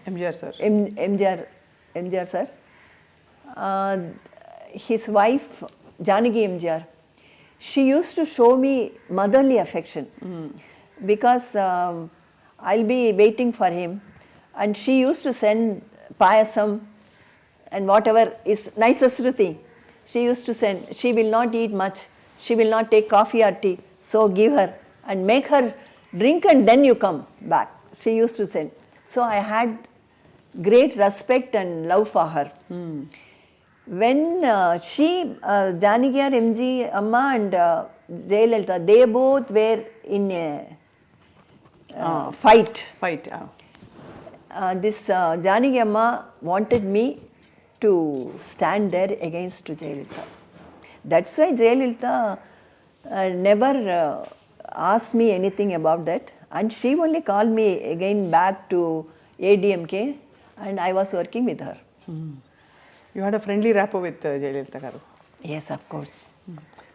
MGR sir, MGR sir, his wife Janaki MGR, she used to show me motherly affection because I'll be waiting for him, and she used to send payasam and whatever is nicest thing. She used to send. She will not eat much. She will not take coffee or tea. So give her and make her drink, and then you come back. She used to send. So I had great respect and love for her. When Janaki MG Amma and Jayalalitha, they both were in a fight. This Janaki Amma wanted me to stand there against Jayalalitha. That's why Jayalalitha never asked me anything about that, and she only called me again back to ADMK, and I was working with her. You had a friendly rapport with Jayalalitha గారు. Yes, of course.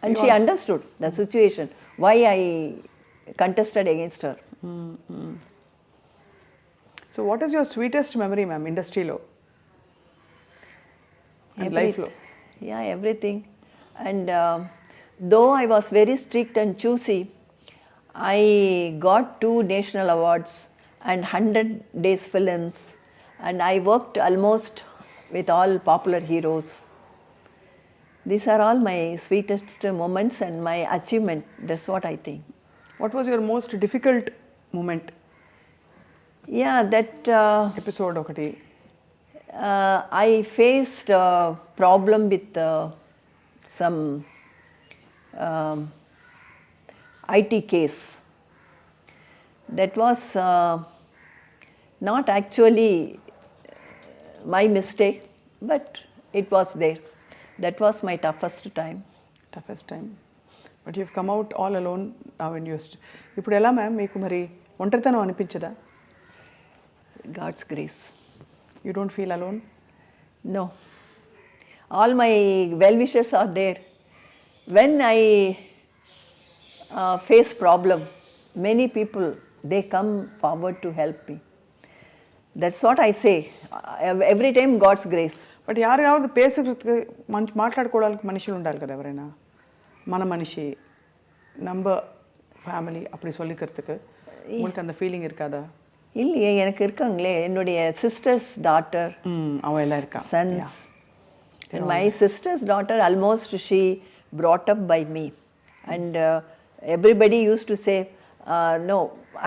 And she understood the situation, why I contested against her. So what is your sweetest memory ma'am ఇండస్ట్రీలో and లైఫ్లో? Yeah, everything. And though I was very strict and choosy, I got 2 national awards and 100 days films, and I worked almost with all popular heroes. These are all my sweetest moments and my achievement. That's what I think. What was your most difficult moment? Yeah, that episode ఒకటి. I faced a problem with some IT case. That was not actually my mistake, but it was there. That was my toughest time. Toughest time. But you come out all alone now in used. ఇప్పుడు ఎలా ma'am మీకు మరి ఒంటరితనం అనిపించదా? God's grace. You don't feel alone? No. All my well-wishers are there. When I face problem, many people, they come forward to help me. That's what I say. Every time God's grace. But ಯಾರು பேசுறதுக்கு మాట్లాడుకోవడానికి మనుషులు ఉండాలి కదా ఎవరైనా. మన మనిషి நம்ம ஃபேமிலி அப்படி சொல்லிக்கிறதுக்கு உங்களுக்கு அந்த ஃபீலிங் இருக்காதா? இல்லையே, எனக்கு இருக்காங்களே, என்னுடைய சிஸ்டர்ஸ் டாட்டர், அவன் எல்லாம் இருக்கா, sons. My sister's daughter, almost she brought up by me, and everybody used to say, no,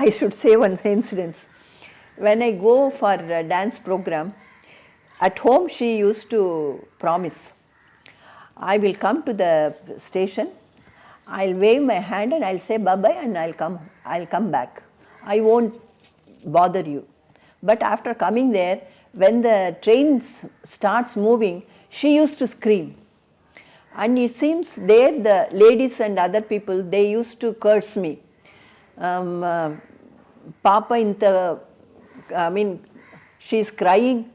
I should say one incident. When I go for a dance program, At home, she used to promise, I will come to the station, I'll wave my hand and I'll say bye-bye and I'll come back. I won't bother you. But after coming there, when the train starts moving, she used to scream. And it seems there the ladies and other people, they used to curse me. Papa inta, I mean, she's crying,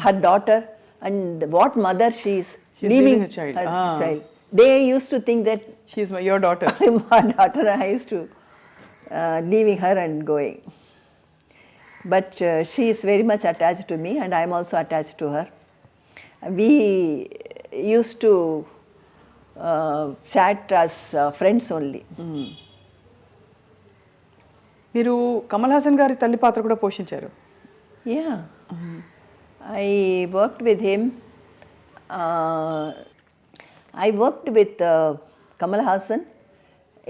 her daughter, and what mother she's leaving her child. child. They used to think that She's your daughter. my daughter, I used to leaving her and going. But she is very much attached to me and I am also attached to her. We used to chat as friends only. మీరు కమల్ హాసన్ గారి తల్లి పాత్ర కూడా పోషించారు. Yeah. I worked with him. I worked with Kamal Hassan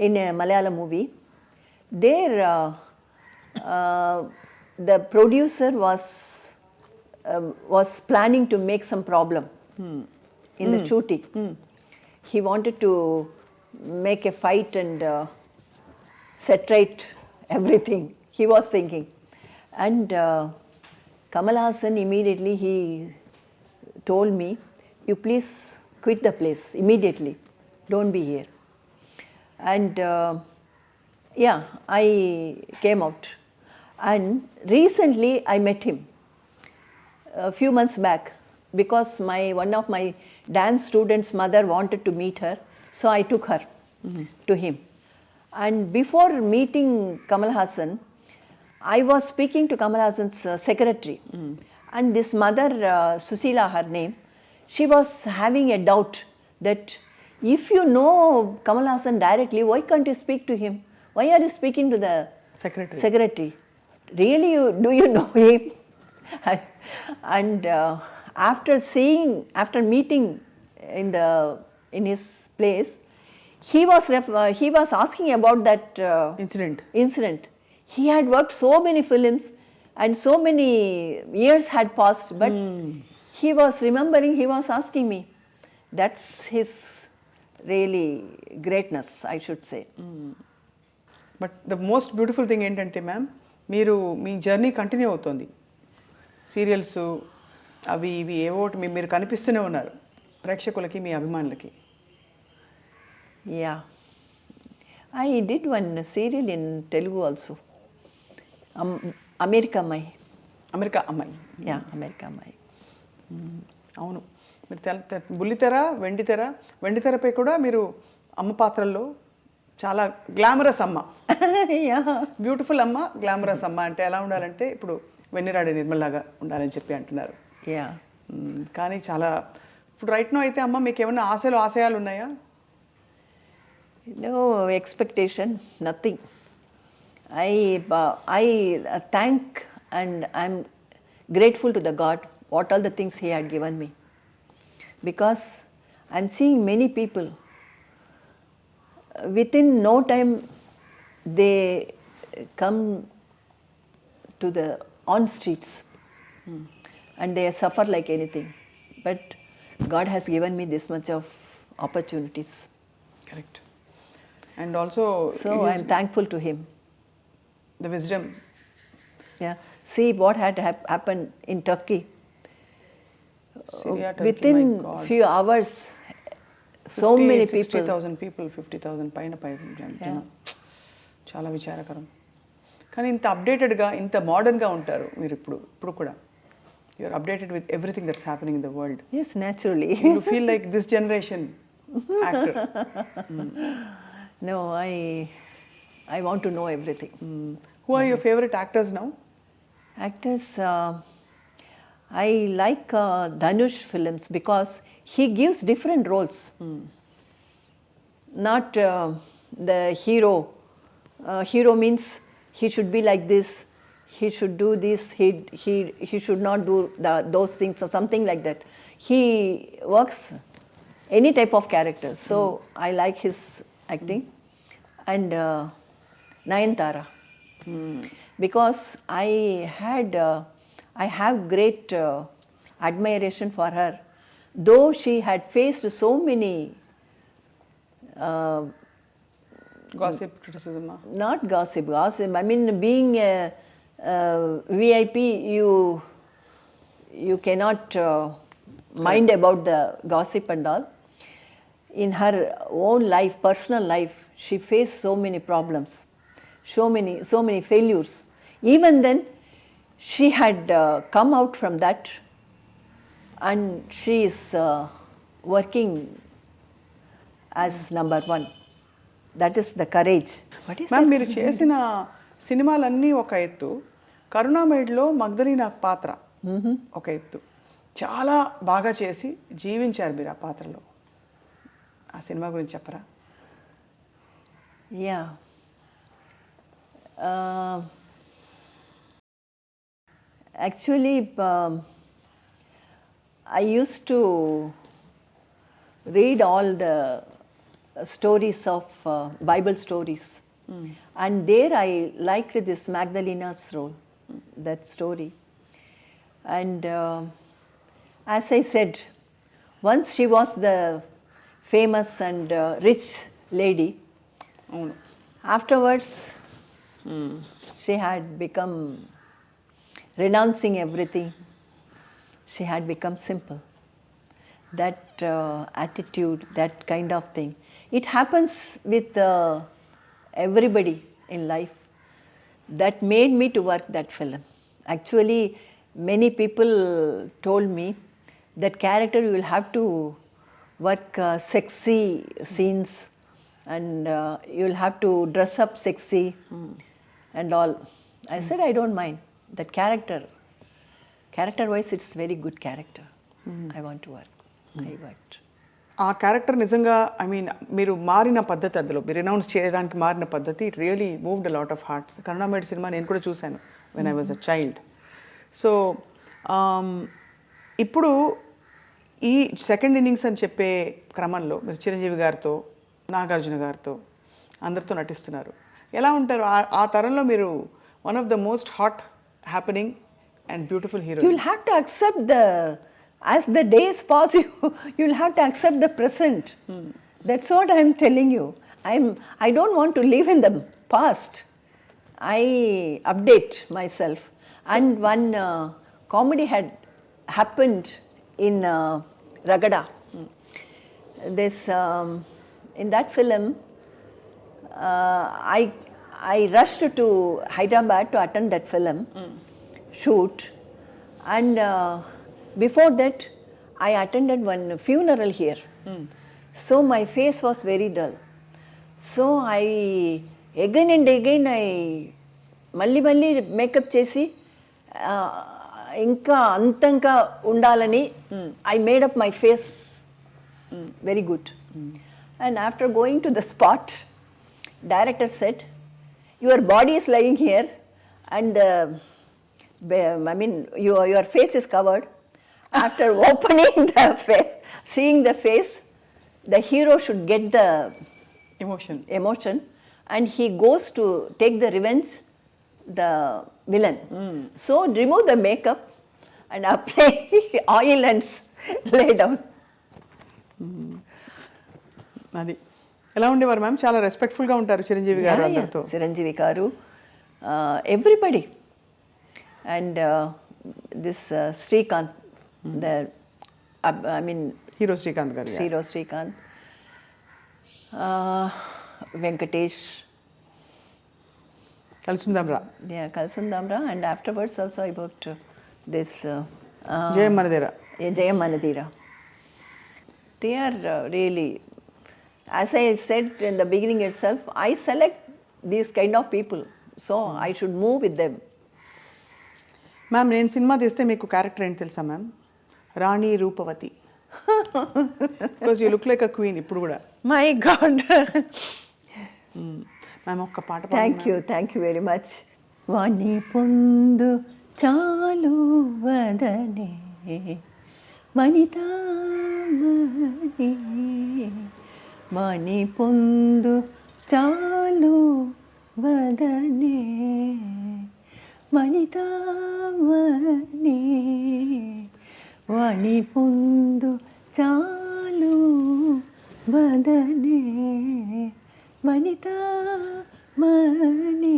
in a Malayalam movie. There, the producer was planning to make some problem in the shooting. He wanted to make a fight and set right everything. He was thinking, and Kamal Hassan immediately he told me, "You please quit the place immediately. Don't be here." And yeah, I came out. And recently I met him a few months back because one of my dance students' mother wanted to meet her, so I took her to him. And before meeting Kamal Hassan, I was speaking to Kamal Hassan's secretary. And this mother, Susila, her name, she was having a doubt that if you know Kamal Hassan directly, why can't you speak to him? Why are you speaking to the secretary? Really, do you know him? And after meeting in his place, he was asking about that incident. He had worked so many films and so many years had passed, but he was remembering, he was asking me. That's his really greatness, I should say. But the most beautiful thing ఏంటంటే ma'am, మీరు మీ journey continue అవుతుంది. Serials అవి ఇవి ఏవో మీరు కనిపిస్తూనే ఉన్నారు ప్రేక్షకులకి, మీ అభిమానులకి. Yeah. I did one serial in Telugu also. America అమ్మాయి. యా, అమెరికా అమ్మాయి. అవును, మీరు బుల్లితెర, వెండితెరపై కూడా మీరు అమ్మ పాత్రల్లో చాలా గ్లామరస్ అమ్మ, బ్యూటిఫుల్ అమ్మ, గ్లామరస్ అమ్మ. అంటే ఎలా ఉండాలంటే ఇప్పుడు వెన్నెరాడే నిర్మలాగా ఉండాలని చెప్పి అంటున్నారు. యా, కానీ చాలా ఇప్పుడు రైట్ నో అయితే అమ్మ మీకు ఏమైనా ఆశయాలు ఉన్నాయా? No expectation, nothing. I thank and I'm grateful to the God what all the things He had given me, because I'm seeing many people within no time they come to the on streets and they suffer like anything, but God has given me this much of opportunities. Correct. And also, so I'm thankful to Him. The wisdom. Yeah. See what had happened in Turkey. Syria, Turkey, within few hours, so many people. 60,000 people, 50,000 పైన చాలా విచారకరం. కానీ ఇంత అప్డేటెడ్గా, ఇంత మోడర్న్గా ఉంటారు మీరు ఇప్పుడు కూడా. You're updated with everything that's happening in the world. Yes, naturally. You feel like this generation actor. No, I want to know everything. Who are your favorite actors now? Actors, I like Dhanush films because he gives different roles. Not the hero. Hero means he should be like this, he should do this, he should not do those things or something like that. He works any type of character. So I like his acting. And Nayanthara. Because I have great admiration for her. Though she had faced so many, gossip criticism. not gossip, I mean, being a VIP, you cannot mind about the gossip and all. In her own life, personal life, she faced so many problems, so many failures. Even then, she had come out from that, and she is working as number one. That is the courage. What is ma'am that? మీరు చేసిన సినిమాలన్నీ ఒక ఎత్తు, కరుణామయుడిలో మగ్ధలీనా పాత్ర ఒక ఎత్తు. చాలా బాగా చేసి జీవించారు మీరు ఆ పాత్రలో. ఆ సినిమా గురించి చెప్పరా? Yeah. Actually, I used to read all the stories of Bible stories, and there I liked this Magdalena's role, that story. And as I said, once she was the famous and rich lady. అవును. Afterwards, she had become, renouncing everything, she had become simple. That attitude, that kind of thing. It happens with everybody in life. That made me to work that film. Actually, many people told me that character you will have to work sexy scenes, and you'll have to dress up sexy and all. I said I don't mind that character wise it's very good character. I want to work. I worked. ఆ character నిజంగా I mean మీరు మారిన పద్ధతి, అందులో మీరు announce చేయడానికి మారిన పద్ధతి, it really moved a lot of hearts. కరుణామయుడి సినిమా నేను కూడా చూశాను when I was a child. So ఇప్పుడు ఈ సెకండ్ ఇన్నింగ్స్ అని చెప్పే క్రమంలో మీరు చిరంజీవి గారితో, నాగార్జున గారితో అందరితో నటిస్తున్నారు. ఎలా ఉంటారు ఆ తరంలో? మీరు one of the most hot happening and beautiful hero. You'll have to accept as the days pass, you'll have to accept the present. That's what I'm telling you. I don't want to live in the past. I update myself. And one comedy had happened in Ragada. This in that film, I rushed to Hyderabad to attend that film shoot, and before that I attended one funeral here. So my face was very dull. So I again and again మళ్ళీ makeup చేసి ఇంకా అంతంగా ఉండాలని I made up my face very good. And after going to the spot, director said, your body is lying here and I mean your face is covered. After opening the face, seeing the face, the hero should get the emotion, and he goes to take the revenge, the villain. So remove the makeup and apply oil and lay down. అది ఎలా ఉండేవారు ma'am? చాలా రెస్పెక్ట్ఫుల్గా ఉంటారు చిరంజీవి గారు అందరితో. చిరంజీవి గారు, everybody, and this Srikanth, the I mean hero Srikanth garu. Hero Srikanth, Venkatesh, Kalisundamra. yeah, Kalsundamra, and afterwards also I worked this Jayam Manadera. Jayam Manadira. They are really, as I said in the beginning itself, I select these kind of people, so I should move with them. Ma'am నేను సినిమా తీస్తే మీకు character ఏంటి తెలుసా ma'am? రాణి రూపవతి. Because you look like a queen ఇప్పుడు కూడా. My God. మ్యామ్ ఒక్క పాట. Thank you very much. వాణి పొందు చాలు వదనే వనితా మణి, వాణి పొందు చాలు వదనే వనితా మణి, వాణి పొందు చాలు వదనే వనిత మణి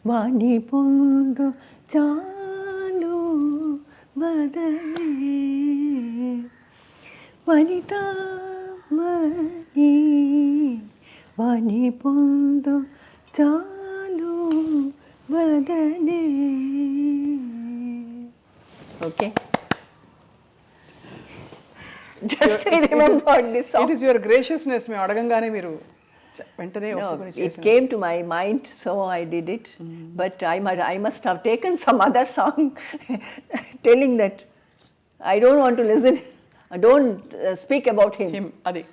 వాణి పొందు చాలు వదనే వనిత మణి వాణి పొందు చాలు వదనే. Okay, just I remembered this song. It is your graciousness. మేము అడగంగానే మీరు వెంటనే No, ఒప్పుకొని it చేశారు. came to my mind, so I did it. But I must have taken some other song telling that I don't want to listen. I don't speak about him. Him అది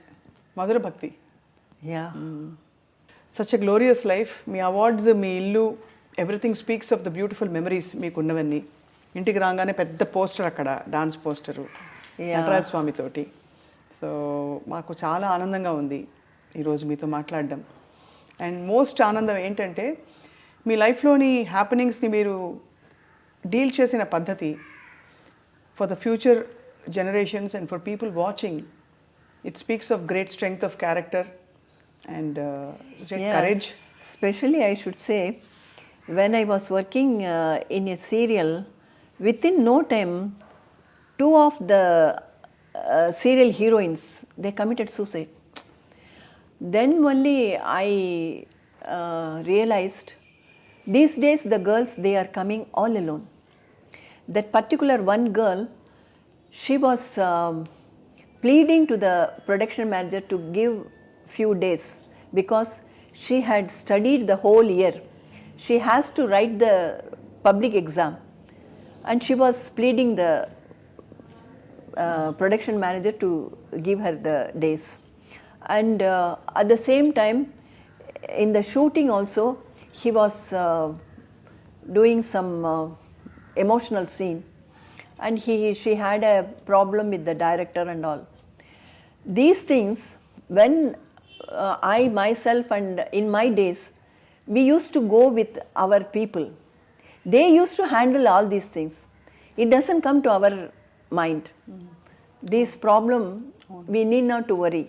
మధుర భక్తి. Yeah. Such a glorious life. మీ awards, మీ ఇల్లు, everything speaks of the beautiful memories మీకున్నవన్నీ. ఇంటికి రాగానే పెద్ద పోస్టర్ అక్కడ, డాన్స్ పోస్టరు నటరాజ స్వామితోటి. సో మాకు చాలా ఆనందంగా ఉంది ఈరోజు మీతో మాట్లాడడం. అండ్ మోస్ట్ ఆనందం ఏంటంటే మీ లైఫ్లోని హ్యాపెనింగ్స్ని మీరు డీల్ చేసిన పద్ధతి for the future generations and for people watching, it speaks of great strength of character and great Yes. courage. Especially, I should say, when I was working in a serial, within no time, two of the serial heroines, they committed suicide. Then only I realized, these days the girls, they are coming all alone. That particular one girl, she was pleading to the production manager to give few days because she had studied the whole year. She has to write the public exam, and she was pleading the production manager to give her the days. And at the same time, in the shooting also, he was doing some emotional scene, and she had a problem with the director and all. These things, when I myself and in my days, we used to go with our people. They used to handle all these things. It doesn't come to our mind. This problem, we need not to worry.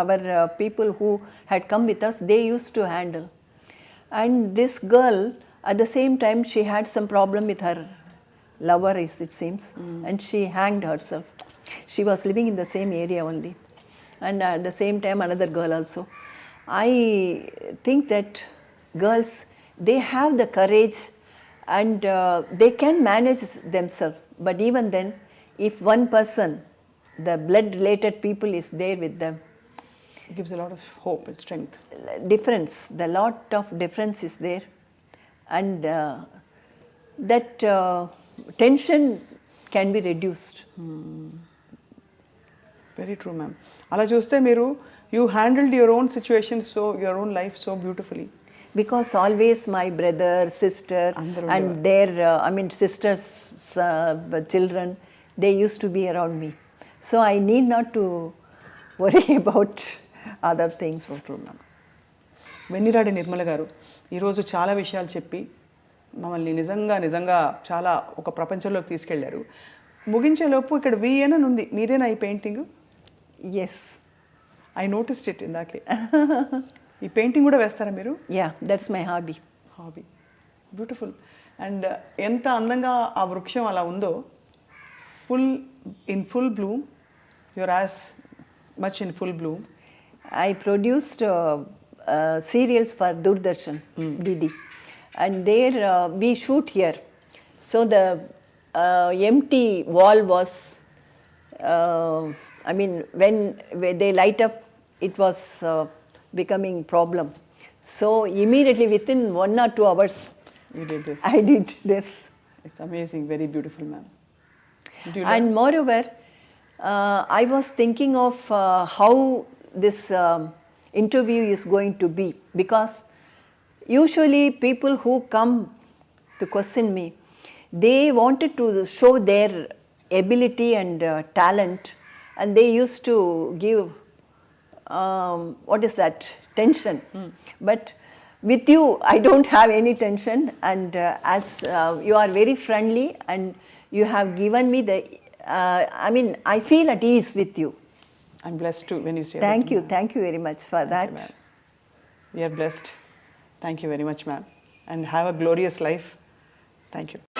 Our people who had come with us, they used to handle. And this girl, at the same time, she had some problem with her lover, it seems, and she hanged herself. She was living in the same area only, and at the same time another girl also. I think that girls, they have the courage and they can manage themselves, but even then, if one person, the blood related people is there with them, It gives a lot of hope and strength. the lot of difference is there, and that tension can be reduced. Very true, ma'am. అలా చూస్తే మీరు you handled your own situation, so your own life so beautifully. Because always my brother, sister, Andaru and their sisters, children, they used to be around me. So I need not to worry about other things. So true, ma'am. వెన్నిరాడి Nirmala గారు ఈరోజు చాలా విషయాలు చెప్పి మమ్మల్ని నిజంగా చాలా ఒక ప్రపంచంలోకి తీసుకెళ్లారు. ముగించేలోపు ఇక్కడ విఎన్ అని ఉంది, మీరేనా ఈ painting? Yes. I noticed it ఇందాకే. ఈ పెయింటింగ్ కూడా వేస్తారా మీరు? Yeah, that's my hobby. Hobby. Beautiful. And ఎంత అందంగా ఆ వృక్షం అలా ఉందో, full Bloom, your as much in full Bloom. I produced serials for Doordarshan, DD, and there we shoot here. So the empty wall was, when they light up, it was becoming problem. So immediately within 1 or 2 hours, You did this. I did this. It's amazing, very beautiful, ma'am. And moreover, I was thinking of how this interview is going to be, because usually people who come to question me, they wanted to show their ability and talent, and they used to give tension. But with you, I don't have any tension, and as you are very friendly and you have given me the I mean, I feel at ease with you. I'm blessed too when you say Thank that, you. ma'am. Thank you very much for that. Ma'am. We are blessed. Thank you very much, ma'am. And have a glorious life. Thank you.